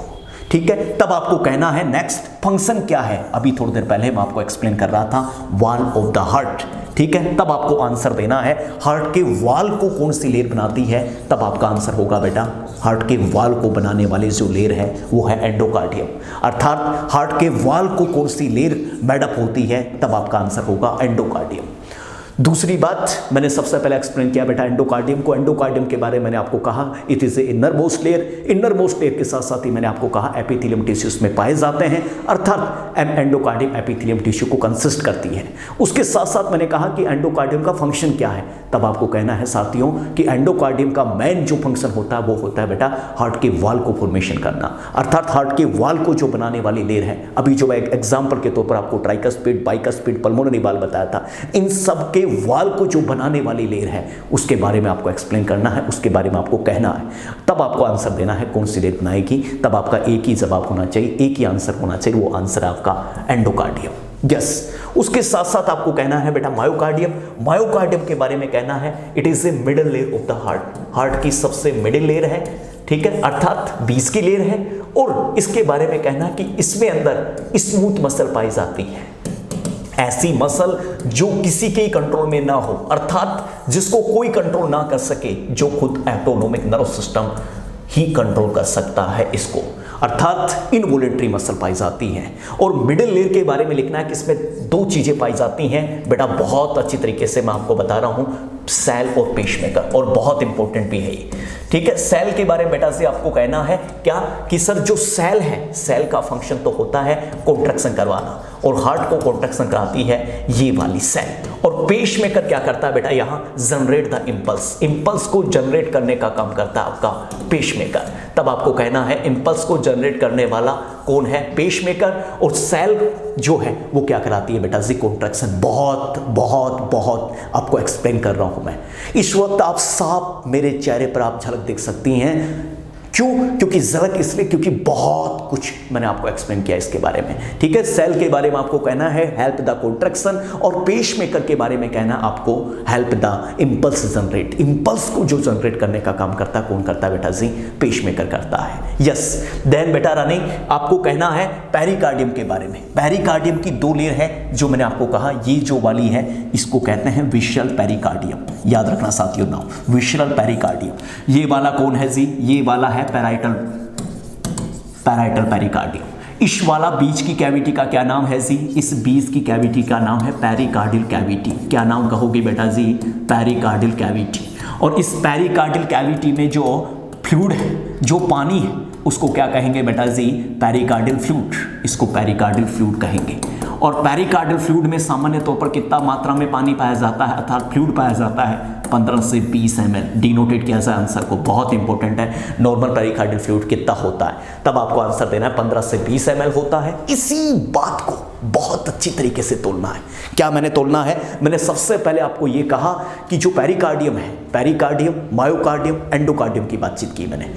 S1: ठीक है, तब आपको कहना है नेक्स्ट फंक्शन क्या है। अभी थोड़ी देर पहले मैं आपको एक्सप्लेन कर रहा था वॉल ऑफ द हार्ट। ठीक है, तब आपको आंसर देना है हार्ट के वॉल को कौन सी लेयर बनाती है, तब आपका आंसर होगा बेटा हार्ट के वॉल को बनाने वाली जो लेयर है वो है एंडोकार्डियम। अर्थात हार्ट के वॉल को कौन सी लेयर मेडअप होती है, तब आपका आंसर होगा एंडोकार्डियम। दूसरी बात मैंने सबसे पहले एक्सप्लेन किया बेटा एंडोकार्डियम को। एंडोकार्डियम के बारे में मैंने आपको कहा it is a inner most layer. Inner most layer के साथ साथ ही मैंने आपको कहा एपिथेलियम टिश्यूज में पाए जाते हैं, अर्थात एंडोकार्डियम एपिथेलियम टिश्यू को कंसिस्ट करती है। उसके साथ साथ मैंने कहा कि एंडोकार्डियम का फंक्शन क्या है, तब आपको कहना है साथियों कि एंडोकार्डियम का मेन जो फंक्शन होता है वो होता है बेटा हार्ट के वॉल को फॉर्मेशन करना, अर्थात हार्ट के वॉल को जो बनाने वाली लेयर है। अभी जो मैं एग्जाम्पल के तौर पर आपको ट्राइकस्पिड, बाइकस्पिड, पल्मोनरी वॉल बताया था, इन सब के वॉल को जो बनाने वाली लेयर है उसके बारे में आपको एक्सप्लेन करना है, उसके बारे में आपको कहना है, तब आपको आंसर देना है कौन सी लेयर बनाएगी। तब आपका एक ही जवाब होना चाहिए, एक ही आंसर होना चाहिए, वो आंसर आपका एंडोकार्डियम। यस, उसके साथ साथ आपको कहना है बेटा मायोकार्डियम। मायोकार्डियम के बारे में कहना है it is a middle layer of the heart. Heart की सबसे मिडिल लेयर है, ठीक है, अर्थात बीच की लेयर है। और इसके बारे में कहना कि इसमें अंदर स्मूथ मसल पाई जाती है, ऐसी मसल जो किसी के कंट्रोल में ना हो, अर्थात जिसको कोई कंट्रोल ना कर सके, जो खुद ऑटोनोमिक नर्व सिस्टम ही कंट्रोल कर सकता है इसको, अर्थात इनवॉलेंटरी मसल पाई जाती हैं। और मिडिल लेयर के बारे में लिखना है कि इसमें दो चीजें पाई जाती हैं बेटा, बहुत अच्छी तरीके से मैं आपको बता रहा हूं, सेल और पेसमेकर, और बहुत इंपॉर्टेंट भी है ये। ठीक है, सेल के बारे में बेटा से आपको कहना है क्या कि सर जो सेल है, सेल का फंक्शन तो होता है कॉन्ट्रैक्शन करवाना, और हार्ट को कॉन्ट्रैक्शन कराती है ये वाली सेल। और पेसमेकर क्या करता है बेटा, यहां जनरेट द इंपल्स, इंपल्स को जनरेट करने का काम करता है आपका पेसमेकर। तब आपको कहना है इंपल्स को जनरेट करने वाला कौन है, पेसमेकर, और सेल जो है वो क्या कराती है बेटा जी, कॉन्ट्रैक्शन। बहुत बहुत बहुत आपको एक्सप्लेन कर रहा हूं मैं इस वक्त, आप साफ मेरे चेहरे पर आप झलक देख सकती हैं। क्यों? क्योंकि झलक इसलिए क्योंकि बहुत कुछ मैंने आपको एक्सप्लेन किया इसके बारे में। ठीक है, सेल के बारे में आपको कहना है हेल्प द कॉन्ट्रैक्शन, और पेसमेकर के बारे में कहना आपको help the impulse generate. Impulse को जो जनरेट करने का काम करता है कौन करता है बेटा जी, पेसमेकर करता है। यस, देन बेटा रानी आपको कहना है पेरिकार्डियम के बारे में। पेरिकार्डियम की दो लेयर है जो मैंने आपको कहा, ये जो वाली है इसको कहते हैं विशरल पेरिकार्डियम, याद रखना साथियों नाम, विशरल पेरिकार्डियम। ये वाला कौन है जी, ये वाला है पैराइटल पेरिकार्डियम। इस वाला बीच की कैविटी का क्या नाम है जी, इस बीच की कैविटी का नाम है पेरिकार्डियल कैविटी। क्या नाम कहोगे बेटा जी, पेरिकार्डियल कैविटी। और इस पेरिकार्डियल कैविटी में जो फ्लूइड है, जो पानी है, उसको क्या कहेंगे बेटा जी, पेरिकार्डियल फ्लूइड, इसको पेरिकार्डियल फ्लूइड कहेंगे। और पेरिकार्डियल फ्लूइड में सामान्य तौर पर कितना मात्रा में पानी पाया जाता है, अर्थात फ्लूइड पाया जाता है 15 से 20 ml। डिनोटेड किया जाए आंसर को, बहुत इंपॉर्टेंट है। नॉर्मल पेरिकार्डियल फ्लूइड कितना होता है, तब आपको आंसर देना है 15 से 20 ml होता है। इसी बात को बहुत अच्छी तरीके से तोलना है। क्या मैंने तोलना है, मैंने सबसे पहले आपको यह कहा कि जो पेरिकार्डियम है, पेरिकार्डियम, मायोकार्डियम, एंडोकार्डियम की बातचीत की मैंने।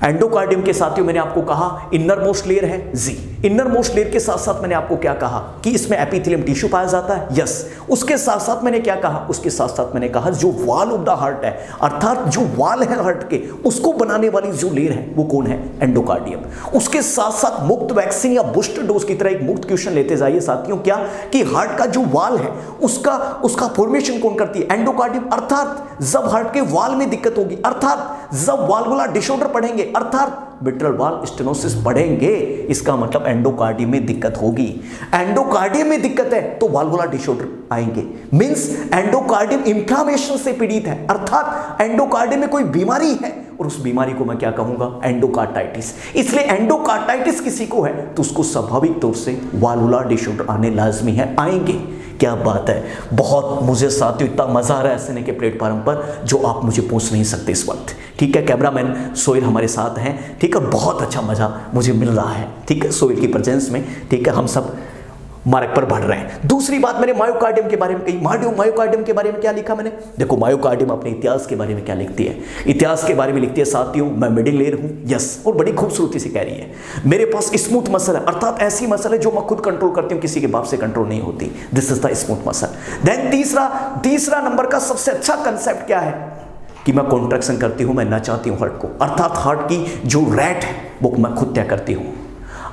S1: एंडोकार्डियम के साथियों मैंने आपको कहा इनर मोस्ट लेयर है जी। इनर मोस्ट लेयर के साथ साथ मैंने आपको क्या कहा कि इसमें एपिथेलियम टिश्यू पाया जाता है, यस। उसके साथ साथ मैंने क्या कहा, उसके साथ साथ मैंने कहा जो वॉल ऑफ द हार्ट है, अर्थात जो वॉल है हार्ट के, उसको बनाने वाली जो लेयर है वो कौन है, एंडोकार्डियम। उसके साथ साथ मुक्त वैक्सीन या बूस्टर डोज की तरह एक मुक्त क्वेश्चन लेते जाइए साथियों, क्या कि हार्ट का जो वॉल है उसका फॉर्मेशन कौन करती है, एंडोकार्डियम। अर्थात जब हार्ट के वॉल में दिक्कत होगी, अर्थात जब वाल्वुलर डिसऑर्डर पढ़ेंगे, अर्थात मिट्रल वाल्व स्टेनोसिस बढ़ेंगे, इसका मतलब एंडोकार्डियम में दिक्कत होगी। एंडोकार्डियम में दिक्कत है तो वाल्वुलर डिसऑर्डर आएंगे, मींस एंडोकार्डियम इंफ्लेमेशन से पीड़ित है, अर्थात एंडोकार्डियम में कोई बीमारी है, और उस बीमारी को मैं क्या कहूंगा, एंडोकार्डाइटिस। इसलिए एंडोकार्डाइटिस किसी को है तो उसको स्वाभाविक तौर से वाल्वुलर डिसऑर्डर आने लाजमी है, आएंगे। क्या बात है, बहुत मुझे साथियों इतना मजा आ रहा है एसएनए के प्लेटफॉर्म पर जो आप मुझे पूछ नहीं सकते इस वक्त। ठीक है, कैमरामैन सोहेल हमारे साथ हैं। ठीक है, बहुत अच्छा मजा मुझे मिल रहा है। ठीक है, सोहेल की प्रेजेंस में। ठीक है, हम सब मार्ग पर बढ़ रहे हैं। दूसरी बात मैंने मायोकार्डियम के बारे में कही। मायोकार्डियम के बारे में क्या लिखा मैंने? देखो, मायोकार्डियम अपने इतिहास के बारे में क्या लिखती है, इतिहास के बारे में लिखती है साथियों, मैं मिडिल लेयर हूं, यस, और बड़ी खूबसूरती से कह रही है मेरे पास स्मूथ मसल है, अर्थात ऐसी मसल है जो मैं खुद कंट्रोल करती हूं, किसी के बाप से कंट्रोल नहीं होती। This is the smooth muscle. Then तीसरा नंबर का सबसे अच्छा कंसेप्ट क्या है कि मैं कॉन्ट्रैक्शन करती हूं, मैं नचाती हूं हार्ट को, अर्थात हार्ट की जो रेट है वो मैं खुद तय करती हूं।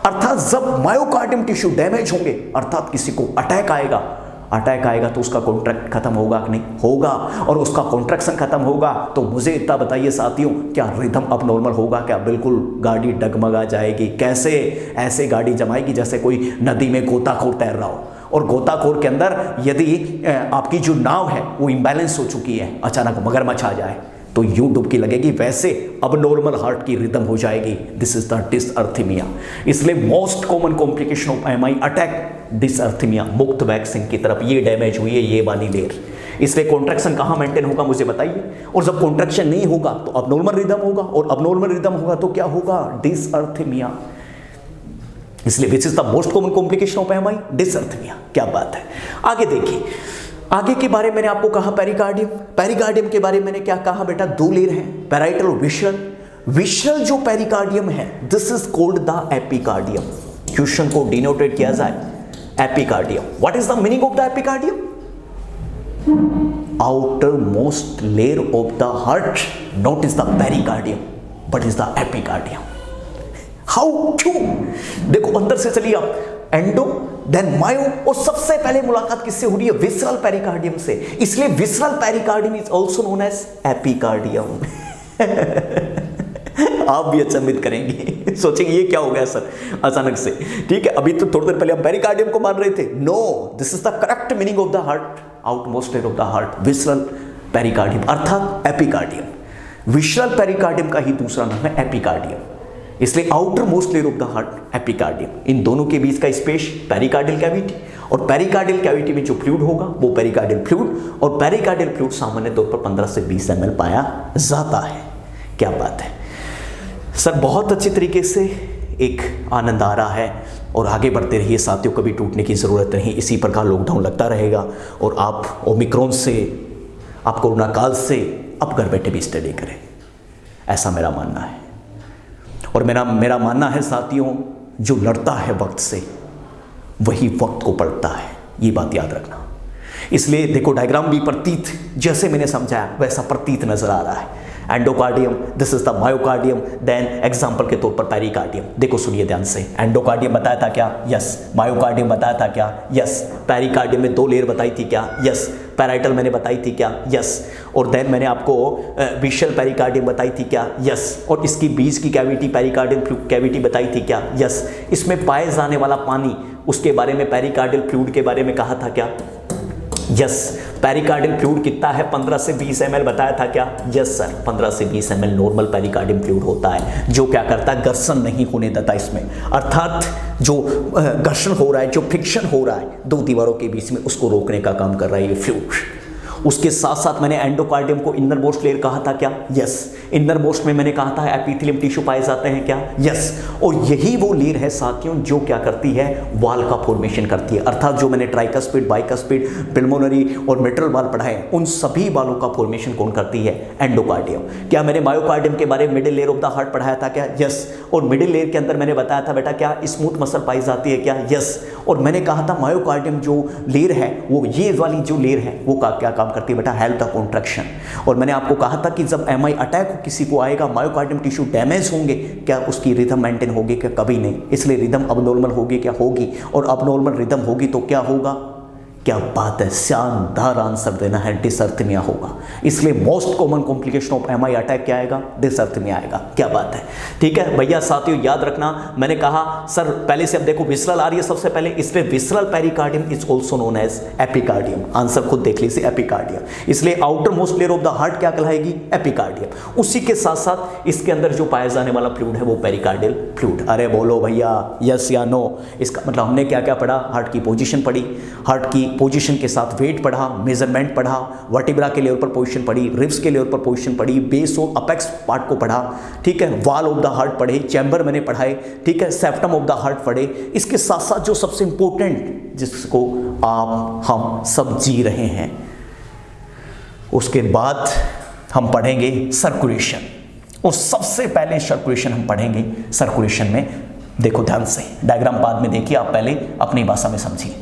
S1: अर्थात जब मायोकार्डियम टिश्यू डैमेज होंगे, अर्थात किसी को अटैक आएगा तो उसका कॉन्ट्रैक्ट खत्म होगा कि नहीं होगा, और उसका कॉन्ट्रैक्शन खत्म होगा तो मुझे इतना बताइए साथियों, क्या रिदम अब नॉर्मल होगा? क्या बिल्कुल गाड़ी डगमगा जाएगी? कैसे? ऐसे गाड़ी जमाएगी जैसे कोई नदी में गोताखोर तैर रहा हो, और गोताखोर के अंदर यदि आपकी जो नाव है वो इम्बैलेंस हो चुकी है, अचानक मगरमच्छ आ जाए तो यूं डुबकी लगेगी, वैसे अब नॉर्मल हार्ट की रिदम हो जाएगी। This is the dysrhythmia. इसलिए most common complication of MI attack dysrhythmia, मुक्त वैक्सीन की तरफ ये डैमेज हुई है ये वाली लेयर। इसलिए कॉन्ट्रैक्शन कहाँ मेंटेन होगा मुझे बताइए, और जब कॉन्ट्रैक्शन नहीं होगा तो अबनॉर्मल रिदम होगा, और अबनॉर्मल रिदम होगा तो क्या होगा? डिसअर्थीमिया। इसलिए which is the most common complication of MI? Dysrhythmia. क्या बात है। आगे देखिए, आगे के बारे में मैंने आपको कहा पेरिकार्डियम के बारे में मैंने क्या कहा बेटा? दो लेयर हैं, पैराइटल और विशरल जो पेरिकार्डियम है this is called the epicardium. Question को डिनोटेट किया जाए epicardium. What is the meaning of the epicardium? Outer most layer of the heart, not is the pericardium but is the epicardium. How? क्यों? देखो अंदर से चलिए आप, एंडो देन मायो, और सबसे पहले मुलाकात किससे हो रही है? विसरल पेरिकार्डियम से। इसलिए visceral pericardium is also known as epicardium. आप भी अचंभित करेंगे, सोचेंगे ये क्या हो गया सर अचानक से। ठीक है, अभी तो थोड़ी देर पहले हम पेरिकार्डियम को मान रहे थे। No, this is the correct meaning of the heart, outermost layer of the heart, visceral pericardium अर्थात एपिकार्डियम। विसरल पेरिकार्डियम का ही दूसरा नाम है एपिकार्डियम। इसलिए outer most layer of the heart epicardium, इन दोनों के बीच का स्पेस पेरिकार्डियल कैविटी, और पेरिकार्डियल कैविटी में जो फ्लूइड होगा वो पेरिकार्डियल फ्लूइड, और पेरिकार्डियल फ्लूइड सामान्य तौर पर 15 से 20 ml पाया जाता है। क्या बात है सर, बहुत अच्छी तरीके से एक आनंद आ रहा है, और आगे बढ़ते रहिए साथियों, कभी टूटने की ज़रूरत नहीं। इसी प्रकार लॉकडाउन लगता रहेगा और आप ओमिक्रॉन से, आप कोरोना काल से अब घर बैठे भी स्टडी करें, ऐसा मेरा मानना है। और मेरा मानना है साथियों, जो लड़ता है वक्त से वही वक्त को पढ़ता है, ये बात याद रखना। इसलिए देखो, डायग्राम भी प्रतीत, जैसे मैंने समझाया वैसा प्रतीत नजर आ रहा है। Endocardium, this is the myocardium, then example के तौर पर पेरिकार्डियम। देखो सुनिए ध्यान से, एंडोकार्डियम बताया था क्या? यस। मायोकार्डियम बताया था क्या? यस। पेरिकार्डियम में 2 लेयर बताई थी क्या? यस। पैराइटल मैंने बताई थी क्या? यस। और देन मैंने आपको विशरल पेरिकार्डियम बताई थी क्या? यस। और इसकी बीच की कैविटी पेरिकार्डियल कैविटी बताई थी क्या? यस। इसमें पाए जाने वाला पानी, उसके बारे में पेरिकार्डियल फ्लूइड के बारे में कहा था क्या? यस। पेरिकार्डियल फ्लूइड कितना है? 15 से 20 ml बताया था क्या? यस सर, 15 से 20 ml नॉर्मल पेरिकार्डियल फ्लूइड होता है, जो क्या करता है? घर्षण नहीं होने देता इसमें, अर्थात जो घर्षण हो रहा है, जो फ्रिक्शन हो रहा है दो दीवारों के बीच में, उसको रोकने का काम कर रहा है ये फ्लूइड। उसके साथ साथ मैंने एंडोकार्डियम को इनर मोस्ट लेयर कहा था क्या? यस। इनर मोस्ट में मैंने कहा था एपिथेलियम टिश्यू पाए जाते हैं क्या? यस। और यही वो लेयर है साथियों जो क्या करती है? वाल का फॉर्मेशन करती है, अर्थात जो मैंने ट्राइकस्पिड, बाइकस्पिड, पिल्मोनरी और मिट्रल वाल पढ़ा है, उन सभी वालों का फॉर्मेशन कौन करती है? एंडोकार्डियम। क्या मैंने मायोकार्डियम के बारे में middle layer of the heart पढ़ाया था क्या? यस। और मिडिल लेयर के अंदर मैंने बताया था बेटा क्या? स्मूथ मसल पाई जाती है क्या? यस। और मैंने कहा था मायोकार्डियम जो लेयर है, वो ये वाली जो लेयर है वो क्या काम करती है बेटा? Help the contraction. और मैंने आपको कहा था कि जब एमआई अटैक किसी को आएगा, मायोकार्डियम टिश्यू डैमेज होंगे, क्या उसकी रिदम मेंटेन होगी? क्या कभी नहीं। इसलिए रिदम अबनॉर्मल होगी क्या? होगी। और अबनॉर्मल रिदम होगी तो क्या होगा? क्या बात है, शानदार आंसर देना है, डिसअर्थमिया होगा। इसलिए most common complication of MI attack क्या आएगा? डिसअर्थमिया आएगा। क्या बात है, ठीक है भैया। साथियों याद रखना, मैंने कहा सर पहले से अब देखो विसरल आ रही है सबसे पहले, इसलिए visceral pericardium is also known as epicardium. Answer खुद देख लीजिए, एपिकार्डियम। इसलिए outer most layer of the heart क्या कहलाएगी? एपिकार्डियम। उसी के साथ साथ इसके अंदर जो पाया जाने वाला फ्लूइड है वो पेरिकार्डियल फ्लूइड। अरे बोलो भैया यस या नो। इसका मतलब हमने क्या क्या पढ़ा? हार्ट की पोजीशन पढ़ी, हार्ट की पोजीशन के साथ वेट पढ़ा, मेजरमेंट पढ़ा, वर्टिब्रा के लेवल पर पोजीशन पढ़ी, रिब्स के लेवल पर पोजीशन पढ़ी, बेस और अपेक्स पार्ट को पढ़ा, ठीक है, वॉल ऑफ द हार्ट पढ़े, चैम्बर मैंने पढ़ाए, ठीक है, सेप्टम ऑफ द हार्ट पढ़े। इसके साथ साथ जो सबसे इंपॉर्टेंट जिसको आप हम सब जी रहे हैं, उसके बाद हम पढ़ेंगे सर्कुलेशन। और सबसे पहले सर्कुलेशन हम पढ़ेंगे। सर्कुलेशन में देखो ध्यान से, डायग्राम बाद में देखिए, आप पहले अपनी भाषा में समझिए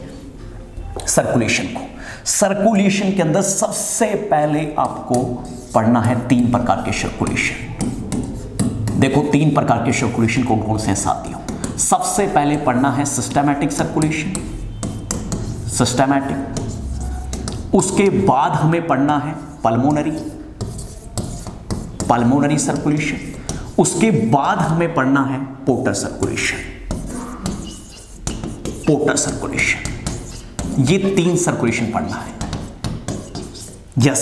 S1: सर्कुलेशन को। सर्कुलेशन के अंदर सबसे पहले आपको पढ़ना है 3 प्रकार के सर्कुलेशन। देखो 3 प्रकार के सर्कुलेशन कौन कौन से हैं साथियों। सबसे पहले पढ़ना है सिस्टमैटिक सर्कुलेशन, सिस्टमैटिक। उसके बाद हमें पढ़ना है पल्मोनरी, पल्मोनरी सर्कुलेशन। उसके बाद हमें पढ़ना है पोर्टल सर्कुलेशन, पोर्टल सर्कुलेशन। ये 3 सर्कुलेशन पढ़ना है। यस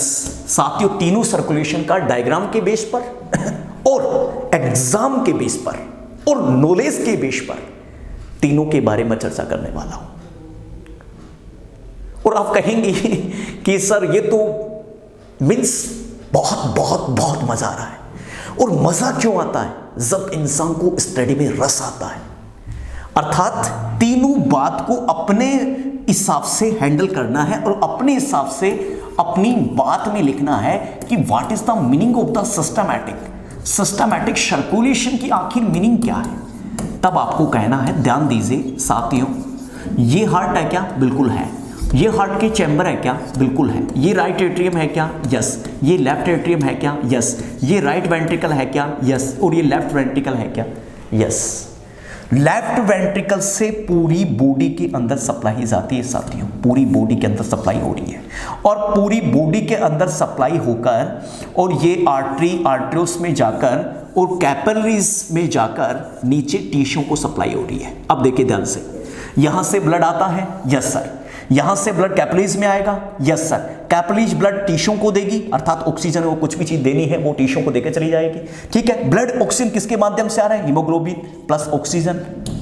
S1: साथियों, तीनों सर्कुलेशन का डायग्राम के बेस पर और एग्जाम के बेस पर और नॉलेज के बेस पर तीनों के बारे में चर्चा करने वाला हूं। और आप कहेंगे कि सर ये तो मीन्स बहुत बहुत बहुत मजा आ रहा है। और मजा क्यों आता है? जब इंसान को स्टडी में रस आता है, अर्थात तीनों बात को अपने हिसाब से हैंडल करना है और अपने हिसाब से अपनी बात में लिखना है कि what is the meaning of the systematic, systematic circulation की आखिर मीनिंग क्या है। तब आपको कहना है, ध्यान दीजिए साथियों, ये हार्ट है क्या? बिल्कुल है। ये हार्ट के चैम्बर है क्या? बिल्कुल है। ये राइट एट्रियम है क्या? यस। ये लेफ्ट एट्रियम है क्या? यस। ये राइट वेंट्रिकल है क्या? यस। और ये लेफ्ट वेंट्रिकल है क्या? यस। लेफ्ट वेंट्रिकल से पूरी बॉडी के अंदर सप्लाई जाती है साथियों, पूरी बॉडी के अंदर सप्लाई हो रही है। और पूरी बॉडी के अंदर सप्लाई होकर और ये आर्टरी, आर्टरियोस में जाकर और कैपिलरीज में जाकर नीचे टिश्यू को सप्लाई हो रही है। अब देखिए ध्यान से, यहां से ब्लड आता है, यस सर। यहां से ब्लड कैपिलरीज में आएगा, yes sir. Capillaries blood tissue को देगी, अर्थात ऑक्सीजन वो कुछ भी चीज देनी है वो टिश्यू को देकर चली जाएगी, ठीक है। ब्लड ऑक्सीजन किसके माध्यम से आ रहा है? हीमोग्लोबिन प्लस ऑक्सीजन,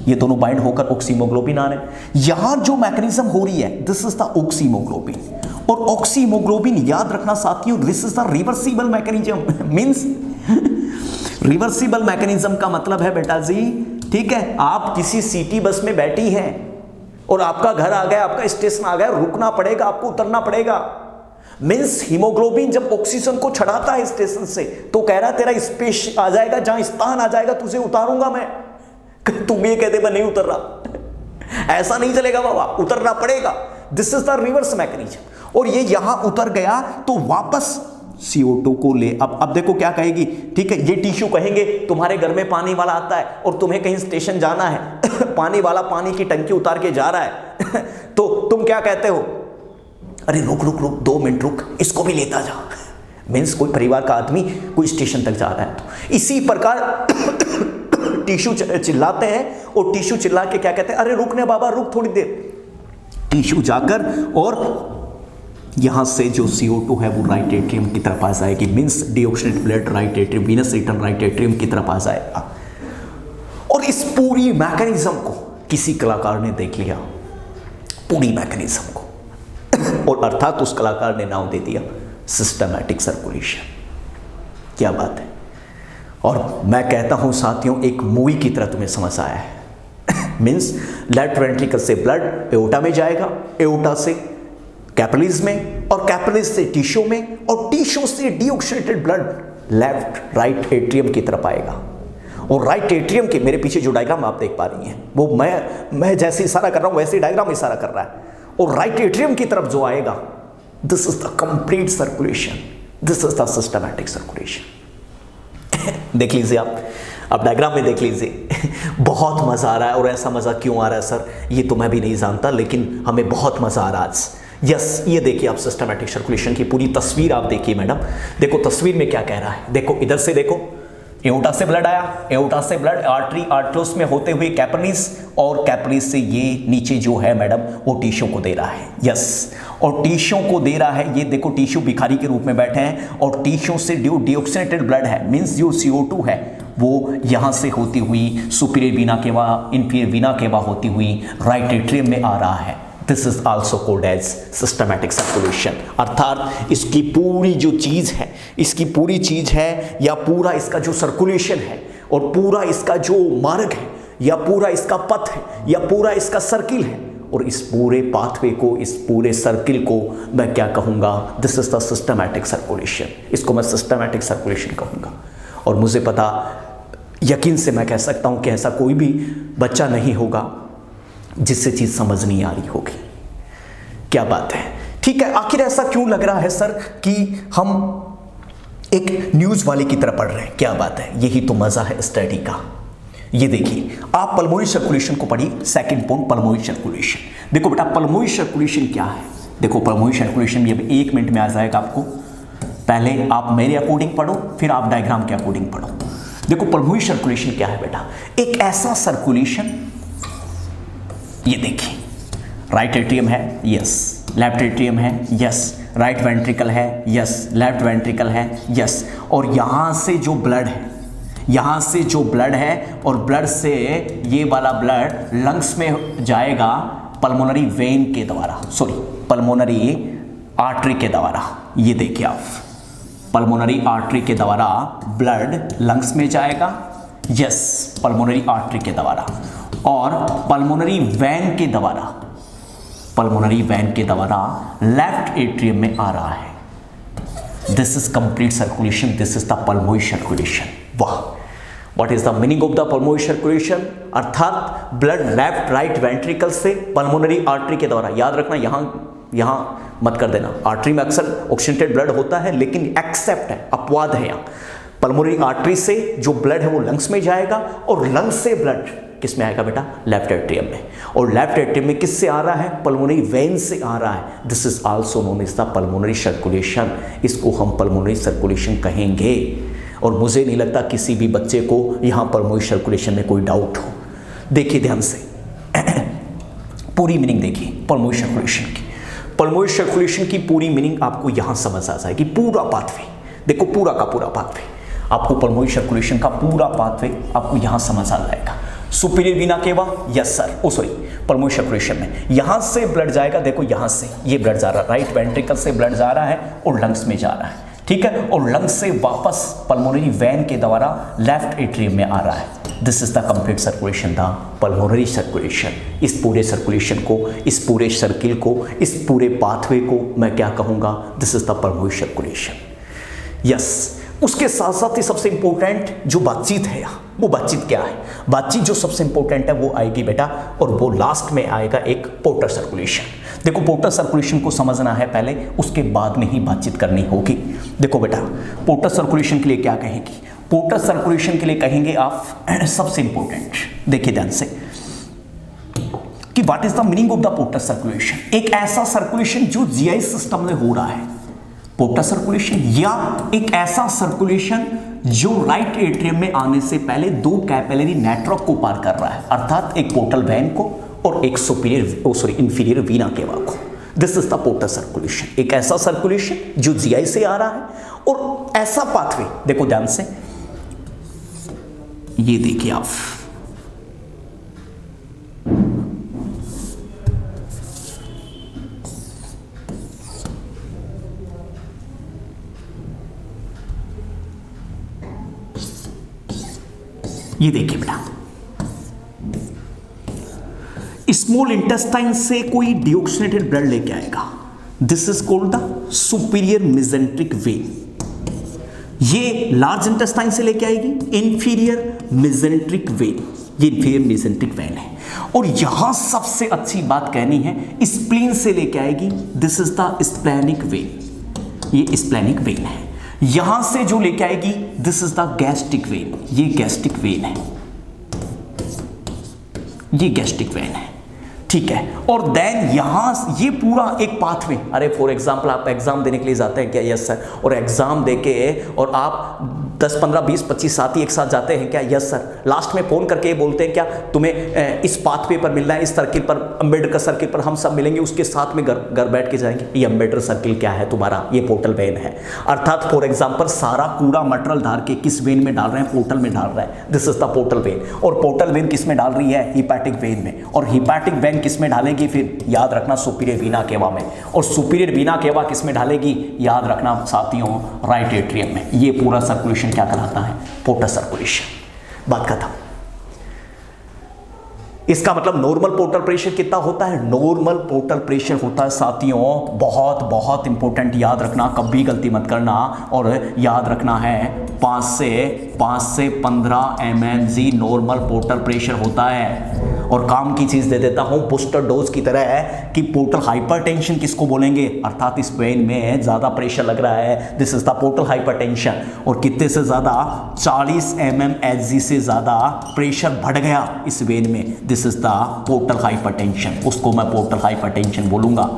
S1: ये दोनों बाइंड होकर ऑक्सीमोग्लोबिन आ रहे हैं। यहां जो मैकेनिज्म हो रही है, दिस इज द ऑक्सीमोग्लोबिन। और ऑक्सीमोग्लोबिन याद रखना साथियों, this is the reversible mechanism. Means reversible mechanism का मतलब है बेटा जी, ठीक है, आप किसी सिटी बस में बैठी हैं और आपका घर आ गया, आपका स्टेशन आ गया, रुकना पड़ेगा, आपको उतरना पड़ेगा। मींस हीमोग्लोबिन जब ऑक्सीजन को चढ़ाता है स्टेशन से तो कह रहा है तेरा स्पेस आ जाएगा, जहां स्थान आ जाएगा तुझे उतारूंगा मैं। तुम ये कहते मैं नहीं उतर रहा, ऐसा नहीं चलेगा बाबा, उतरना पड़ेगा। This is the reverse mechanism. और ये यहां उतर गया तो वापस CO2 को ले, अब देखो क्या कहेगी, ठीक है। ये टिश्यू कहेंगे तुम्हारे घर में पानी वाला आता है और तुम्हें कहीं स्टेशन जाना है पानी वाला पानी की टंकी उतार के जा रहा है तो तुम क्या कहते हो? अरे रुक रुक रुक, 2 मिनट रुक, इसको भी लेता जा। मीन्स कोई परिवार का आदमी कोई स्टेशन तक जा रहा है। तो इसी प्रकार टिश्यू चिल्लाते हैं और टिश्यू चिल्ला के क्या कहते हैं? अरे रुकने बाबा, रुक थोड़ी देर। टिश्यू जाकर और यहां से जो CO2 है वो राइट एट्रियम की तरफ आ जाएगी। Means deoxygenated blood right atrium, venous return right atrium की तरफ आ जाएगा। और इस पूरी मैकेनिज्म को किसी कलाकार ने देख लिया, पूरी मैकेनिज्म को, और अर्थात उस कलाकार ने नाम दे दिया सिस्टमैटिक सर्कुलेशन। क्या बात है। और मैं कहता हूं साथियों, एक मूवी की तरह तुम्हें समझ आया है। मींस लेफ्ट वेंट्रिकल से ब्लड एओर्टा में जाएगा, एओर्टा से कैपिलरीज में, और कैपिलरीज से टिश्यू में, और टिश्यू से deoxygenated blood left right atrium की तरफ आएगा। और राइट एट्रियम के मेरे पीछे जो डायग्राम आप देख पा रही हैं वो मैं जैसे इशारा कर रहा हूं वैसे डायग्राम इशारा कर रहा है। और राइट एट्रियम की तरफ जो आएगा, this is the complete circulation, this is the systematic circulation. देख लीजिए आप, अब डायग्राम में देख लीजिए। बहुत मजा आ रहा है। और ऐसा मजा क्यों आ रहा है सर, ये तो मैं भी नहीं जानता, लेकिन हमें बहुत मजा आ रहा है आज। यस, ये देखिए आप सिस्टमैटिक सर्कुलेशन की पूरी तस्वीर आप देखिए मैडम। देखो तस्वीर में क्या कह रहा है, देखो इधर से देखो, एओर्टा से ब्लड आया, एओर्टा से ब्लड आर्टरी, आर्टरियोस में होते हुए कैपिलरीज, और कैपिलरीज से ये नीचे जो है मैडम वो टिश्यू को दे रहा है। यस, और टिश्यू को दे रहा है। ये देखो टिश्यू भिखारी के रूप में बैठे हैं और टिश्यू से डीऑक्सीनेटेड ब्लड है, मींस जो CO2 है वो यहाँ से होती हुई सुपीरियर वीना केवा, इंफीरियर वीना केवा होती हुई राइट एट्रियम में आ रहा है। This is also called as systematic circulation. अर्थात इसकी पूरी जो चीज है, इसकी पूरी चीज है या पूरा इसका जो सर्कुलेशन है और पूरा इसका जो मार्ग है या पूरा इसका पथ है या पूरा इसका सर्किल है, और इस पूरे पाथवे को, इस पूरे सर्किल को मैं क्या कहूँगा, this is the systematic circulation. इसको मैं सिस्टमैटिक सर्कुलेशन कहूँगा। और मुझे पता, यकीन से मैं कह सकता हूँ कि ऐसा कोई भी बच्चा नहीं होगा जिससे चीज़ समझ नहीं आ रही होगी। क्या बात है, ठीक है। आखिर ऐसा क्यों लग रहा है सर कि हम एक न्यूज़ वाले की तरह पढ़ रहे हैं? क्या बात है, यही तो मज़ा है स्टडी का। ये देखिए, आप पल्मोनरी सर्कुलेशन को पढ़िए, सेकंड पॉइंट पल्मोनरी सर्कुलेशन। देखो बेटा, पल्मोनरी सर्कुलेशन क्या है? देखो, पल्मोनरी सर्कुलेशन भी अब 1 मिनट में आ जाएगा आपको। पहले आप मेरे अकॉर्डिंग पढ़ो, फिर आप डायग्राम के अकॉर्डिंग पढ़ो। देखो, पल्मोनरी सर्कुलेशन क्या है बेटा? एक ऐसा सर्कुलेशन, ये देखिए, राइट एट्रियम है, यस। लेफ्ट एट्रियम है, यस। राइट वेंट्रिकल है, यस। लेफ्ट वेंट्रिकल है, यस। और यहाँ से जो ब्लड है, यहाँ से जो ब्लड है, और ब्लड से ये वाला ब्लड लंग्स में जाएगा पल्मोनरी वेन के द्वारा, सॉरी पल्मोनरी आर्टरी के द्वारा। ये देखिए आप, पल्मोनरी आर्टरी के द्वारा ब्लड लंग्स में जाएगा, यस, पल्मोनरी आर्टरी के द्वारा। और पल्मोनरी वेन के द्वारा, पल्मोनरी वेन के द्वारा लेफ्ट एट्रियम में आ रहा है। This is complete circulation, this is the pulmonary circulation. वाह, what is the meaning of the pulmonary circulation? अर्थात ब्लड लेफ्ट राइट वेंट्रिकल से पल्मोनरी आर्टरी के द्वारा, याद रखना, यहाँ मत कर देना, आर्टरी में अक्सर ऑक्सीजनेटेड ब्लड होता है, लेकिन एक्सेप्ट है, अपवाद है यहाँ। पल्मोनरी आर्टरी से जो ब्लड है वो लंग्स में जाएगा, और लंग्स से ब्लड किस में आएगा बेटा? लेफ्ट एट्रियम में। और लेफ्ट एट्रियम में किससे आ रहा है? पल्मोनरी वेन से आ रहा है। This is also known as the pulmonary circulation. इसको हम पल्मोनरी सर्कुलेशन कहेंगे। और मुझे नहीं लगता किसी भी बच्चे को यहाँ पल्मोनरी सर्कुलेशन में कोई डाउट हो। देखिए ध्यान से, पूरी मीनिंग देखिए पल्मोनरी सर्कुलेशन की। पल्मोनरी सर्कुलेशन की पूरी मीनिंग आपको यहाँ समझ आ जाएगी। पूरा पाथवे देखो, पूरा का पूरा पाथवे आपको, पल्मोनरी सर्कुलेशन का पूरा पाथवे आपको यहाँ समझ आ जाएगा। सुपीरियर वीना केवा, यस सर, ओ सॉरी, पल्मोनरी सर्कुलेशन में यहाँ से ब्लड जाएगा। देखो यहाँ से ये ब्लड जा रहा है, राइट वेंट्रिकल से ब्लड जा रहा है और लंग्स में जा रहा है, ठीक है। और लंग्स से वापस पल्मोनरी वेन के द्वारा लेफ्ट एट्रियम में आ रहा है। This is the complete circulation, the pulmonary circulation. इस पूरे सर्कुलेशन को, इस पूरे सर्किल को, इस पूरे पाथवे को मैं क्या कहूँगा? This is the pulmonary circulation, yes. उसके साथ साथ ही सबसे इंपॉर्टेंट जो बातचीत है, वो बातचीत क्या है? बातचीत जो सबसे इंपॉर्टेंट है वो आएगी बेटा, और वो लास्ट में आएगा एक पोर्टर सर्कुलेशन। देखो, पोर्टर सर्कुलेशन को समझना है पहले, उसके बाद में ही बातचीत करनी होगी। देखो बेटा, पोर्टर सर्कुलेशन के लिए क्या कहेंगी? पोर्टर सर्कुलेशन के लिए कहेंगे आप, सबसे इंपॉर्टेंट देखिए ध्यान से, कि what is the meaning of the porter circulation? एक ऐसा सर्कुलेशन जो जीआई सिस्टम में हो रहा है, पोर्टर सर्कुलेशन, या एक ऐसा सर्कुलेशन जो राइट एट्रियम में आने से पहले 2 कैपिलरी नेटवर्क को पार कर रहा है, अर्थात एक पोर्टल वेन को और एक इंफीरियर वीना केवा को। This is the porter circulation. एक ऐसा सर्कुलेशन जो जीआई से आ रहा है, और ऐसा पाथवे, देखो ध्यान से, ये देखिए आप, ये देखिए बेटा, स्मॉल इंटेस्टाइन से कोई डिऑक्सीनेटेड ब्लड लेके आएगा। This is called the superior mesenteric when. ये लार्ज इंटेस्टाइन से लेके आएगी इंफीरियर मेसेंट्रिक वेन। ये इंफीरियर मेसेंट्रिक वेन है। और यहां सबसे अच्छी बात कहनी है, स्प्लीन से लेके आएगी। This is the splenic when. ये स्प्लेनिक वेन है। यहां से जो लेके आएगी, this is the gastric when. ये गैस्ट्रिक वेन है, ये गैस्ट्रिक वेन है, ठीक है। और देन यहां ये पूरा एक पाथवे, अरे फॉर एग्जांपल आप एग्जाम देने के लिए जाते हैं क्या? Yes sir. और एग्जाम देके और आप 10, 15, 20, 25 साथी एक साथ जाते हैं क्या? Yes sir. लास्ट में फ़ोन करके ये बोलते हैं क्या तुम्हें इस पाथवे पर मिलना है, इस सर्किल पर, अम्बेडकर सर्किल पर हम सब मिलेंगे, उसके साथ में घर बैठ के जाएंगे। ये अम्बेडकर सर्किल क्या है तुम्हारा? ये पोर्टल वेन है। अर्थात फॉर एग्जाम्पल सारा कूड़ा मटेरियल धार के किस वेन में डाल रहे हैं? पोर्टल में डाल रहे हैं। This is the portal vein. और पोर्टल वेन किस में डाल रही है? हिपैटिक वेन में। और हिपैटिक वेन किस में डालेगी? फिर याद रखना सुपीरियर वीना केवा में। और सुपीरियर वीना केवा किस में डालेगी? याद रखना साथियों, राइट एट्रियम में। ये पूरा सर्कुलेशन क्या कहलाता है? Portal circulation. बात खत्म। इसका मतलब नॉर्मल पोर्टल प्रेशर कितना होता है? नॉर्मल पोर्टल प्रेशर होता है साथियों, बहुत बहुत इंपॉर्टेंट, याद रखना, कभी गलती मत करना। और याद रखना है 5 से 15 mmg नॉर्मल पोर्टल प्रेशर होता है। और काम की चीज दे देता हूं बूस्टर डोज की तरह है कि पोर्टल हाइपरटेंशन किसको बोलेंगे? अर्थात इस वेन में ज्यादा प्रेशर लग रहा है, this is the portal hypertension. और कितने से ज्यादा? 40 mmHg से ज्यादा प्रेशर बढ़ गया इस वेन में, this is the portal hypertension. उसको मैं पोर्टल हाइपरटेंशन बोलूंगा,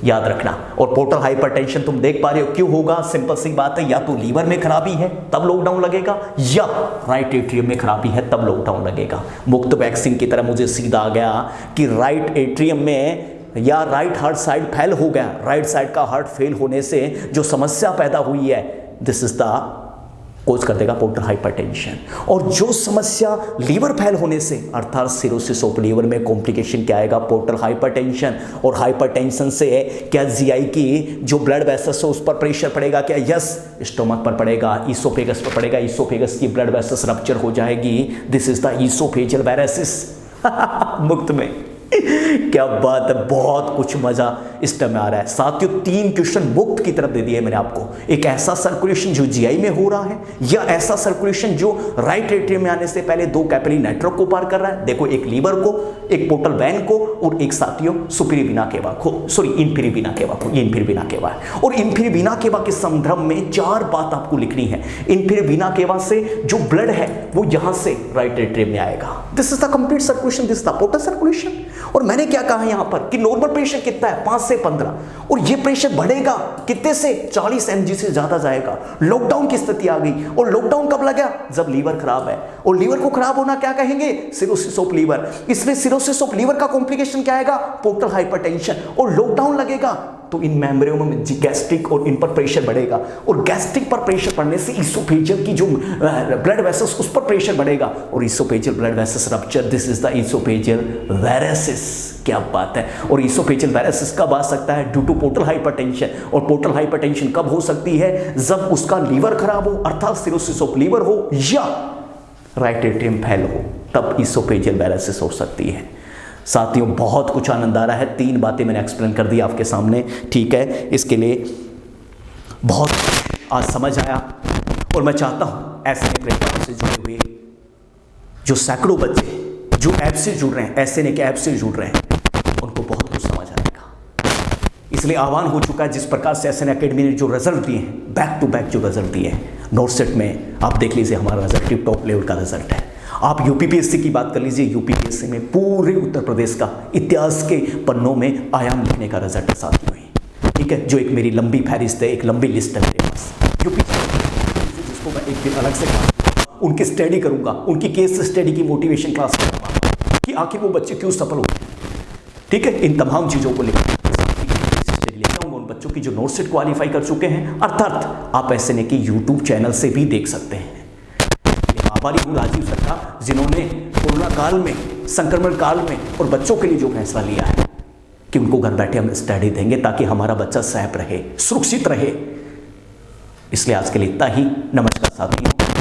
S1: याद रखना। और पोर्टल हाइपरटेंशन तुम देख पा रहे हो क्यों होगा? सिंपल सी बात है, या तो लीवर में खराबी है तब लॉकडाउन लगेगा, या राइट एट्रियम में खराबी है तब लॉकडाउन लगेगा। मुक्त वैक्सीन की तरह मुझे सीधा आ गया कि राइट एट्रियम में या राइट हार्ट साइड फेल हो गया। राइट साइड का हार्ट फेल होने से जो समस्या पैदा हुई है, दिस इज द कोज कर देगा पोर्टल हाइपरटेंशन। और जो समस्या लीवर फेल होने से, अर्थात सिरोसिस ऑफ लीवर में कॉम्प्लिकेशन क्या आएगा? Portal hypertension. और हाइपरटेंशन से क्या जीआई की जो ब्लड वेसल्स है उस पर प्रेशर पड़ेगा क्या? यस। स्टोमक पर पड़ेगा, ईसोफेगस पर पड़ेगा, ईसोफेगस की ब्लड वेसल्स रप्चर हो जाएगी, दिस इज द ईसोफेजियल वेरेसिस। मुक्त में क्या बात है, बहुत कुछ मजा इस टाइम में आ रहा है साथियों। 3 क्वेश्चन मुक्त की तरफ दे दिए मैंने आपको। एक ऐसा सर्कुलेशन जो जीआई में हो रहा है, या ऐसा सर्कुलेशन जो राइट एट्रियम में आने से पहले 2 कैपिलरी नेटवर्क को पार कर रहा है। देखो, एक लीवर को, एक पोर्टल वेन को, और एक साथियों सुपीरियर वीना केवा को, सॉरी इंफीरियर वीना केवा को। ये इंफीरियर वीना केवा है। और इंफीरियर वीना केवा के संदर्भ में 4 बात आपको लिखनी है। इंफीरियर वीना केवा से जो ब्लड है वो यहां से राइट एट्रियम में आएगा। This is the complete circulation, this is the portal circulation. और मैंने क्या कहा यहां पर कि नॉर्मल प्रेशर कितना है? 5 से 15। और ये प्रेशर बढ़ेगा कितने से? 40 mg से ज्यादा जाएगा। लॉकडाउन की स्थिति आ गई। और लॉकडाउन कब लगा? जब लीवर खराब है। और लीवर को खराब होना क्या कहेंगे? Cirrhosis of liver. इसलिए सिरोसिस ऑफ लीवर का कॉम्प्लिकेशन क्या आएगा? Portal hypertension. और लॉकडाउन लगेगा तो इन मेम्ब्रेनों में गैस्ट्रिक और इन पर प्रेशर बढ़ेगा। और गैस्ट्रिक पर प्रेशर बढ़ने से ईसोफेजियल की जो ब्लड वेसल्स उस पर प्रेशर बढ़ेगा और oesophageal blood vessels rupture, this is the oesophageal varices. क्या बात है। और ईसोफेजियल वेरेसिस कब आ सकता है? Due to portal hypertension. और पोर्टल हाइपरटेंशन कब हो सकती है? जब उसका लीवर खराब हो, अर्थात सिरोसिस ऑफ लीवर हो, या राइट एट्रियम फेल हो, तब ईसोफेजियल वेरेसिस हो सकती है। साथियों, बहुत कुछ आनंद आ रहा है। 3 बातें मैंने एक्सप्लेन कर दी आपके सामने, ठीक है। इसके लिए बहुत आज समझ आया। और मैं चाहता हूं ऐसे प्लेटफॉर्म से जुड़े हुए जो सैकड़ों बच्चे जो ऐप से जुड़ रहे हैं, ऐसे नहीं कि ऐप से जुड़ रहे हैं, उनको बहुत कुछ समझ आएगा। इसलिए आह्वान हो चुका है, जिस प्रकार से एसएन एकेडमी ने जो रिजल्ट दिए हैं, बैक टू बैक जो रिजल्ट दिए हैं, नॉर्थ सेट में आप देख लीजिए, हमारा रिजल्ट टिप टॉप लेवल का रिजल्ट है। आप यूपीपीएससी की बात कर लीजिए, यूपीपीएससी में पूरे उत्तर प्रदेश का इतिहास के पन्नों में आयाम लिखने का रिजल्ट है साथियों ही, ठीक है। जो एक मेरी लंबी फहरिस्त है, एक लंबी लिस्ट है मेरे पास यूपीपीएससी, जिसको मैं एक दिन अलग से उनकी स्टडी करूंगा, उनकी केस स्टडी की मोटिवेशन क्लास करूंगा कि आखिर वो बच्चे क्यों सफल होते हैं, ठीक है। इन तमाम चीज़ों को लेकर स्टडी लेकर आऊंगा उन बच्चों की जो नॉर्थ सेट क्वालिफाई कर चुके हैं, अर्थात आप ऐसे नहीं कि यूट्यूब चैनल से भी देख सकते हैं। आभारी हूँ राजीव सर का, जिन्होंने कोरोना काल में, संक्रमण काल में और बच्चों के लिए जो फैसला लिया है कि उनको घर बैठे हम स्टडी देंगे ताकि हमारा बच्चा सेफ रहे, सुरक्षित रहे। इसलिए आज के लिए इतना ही। नमस्कार साथियों।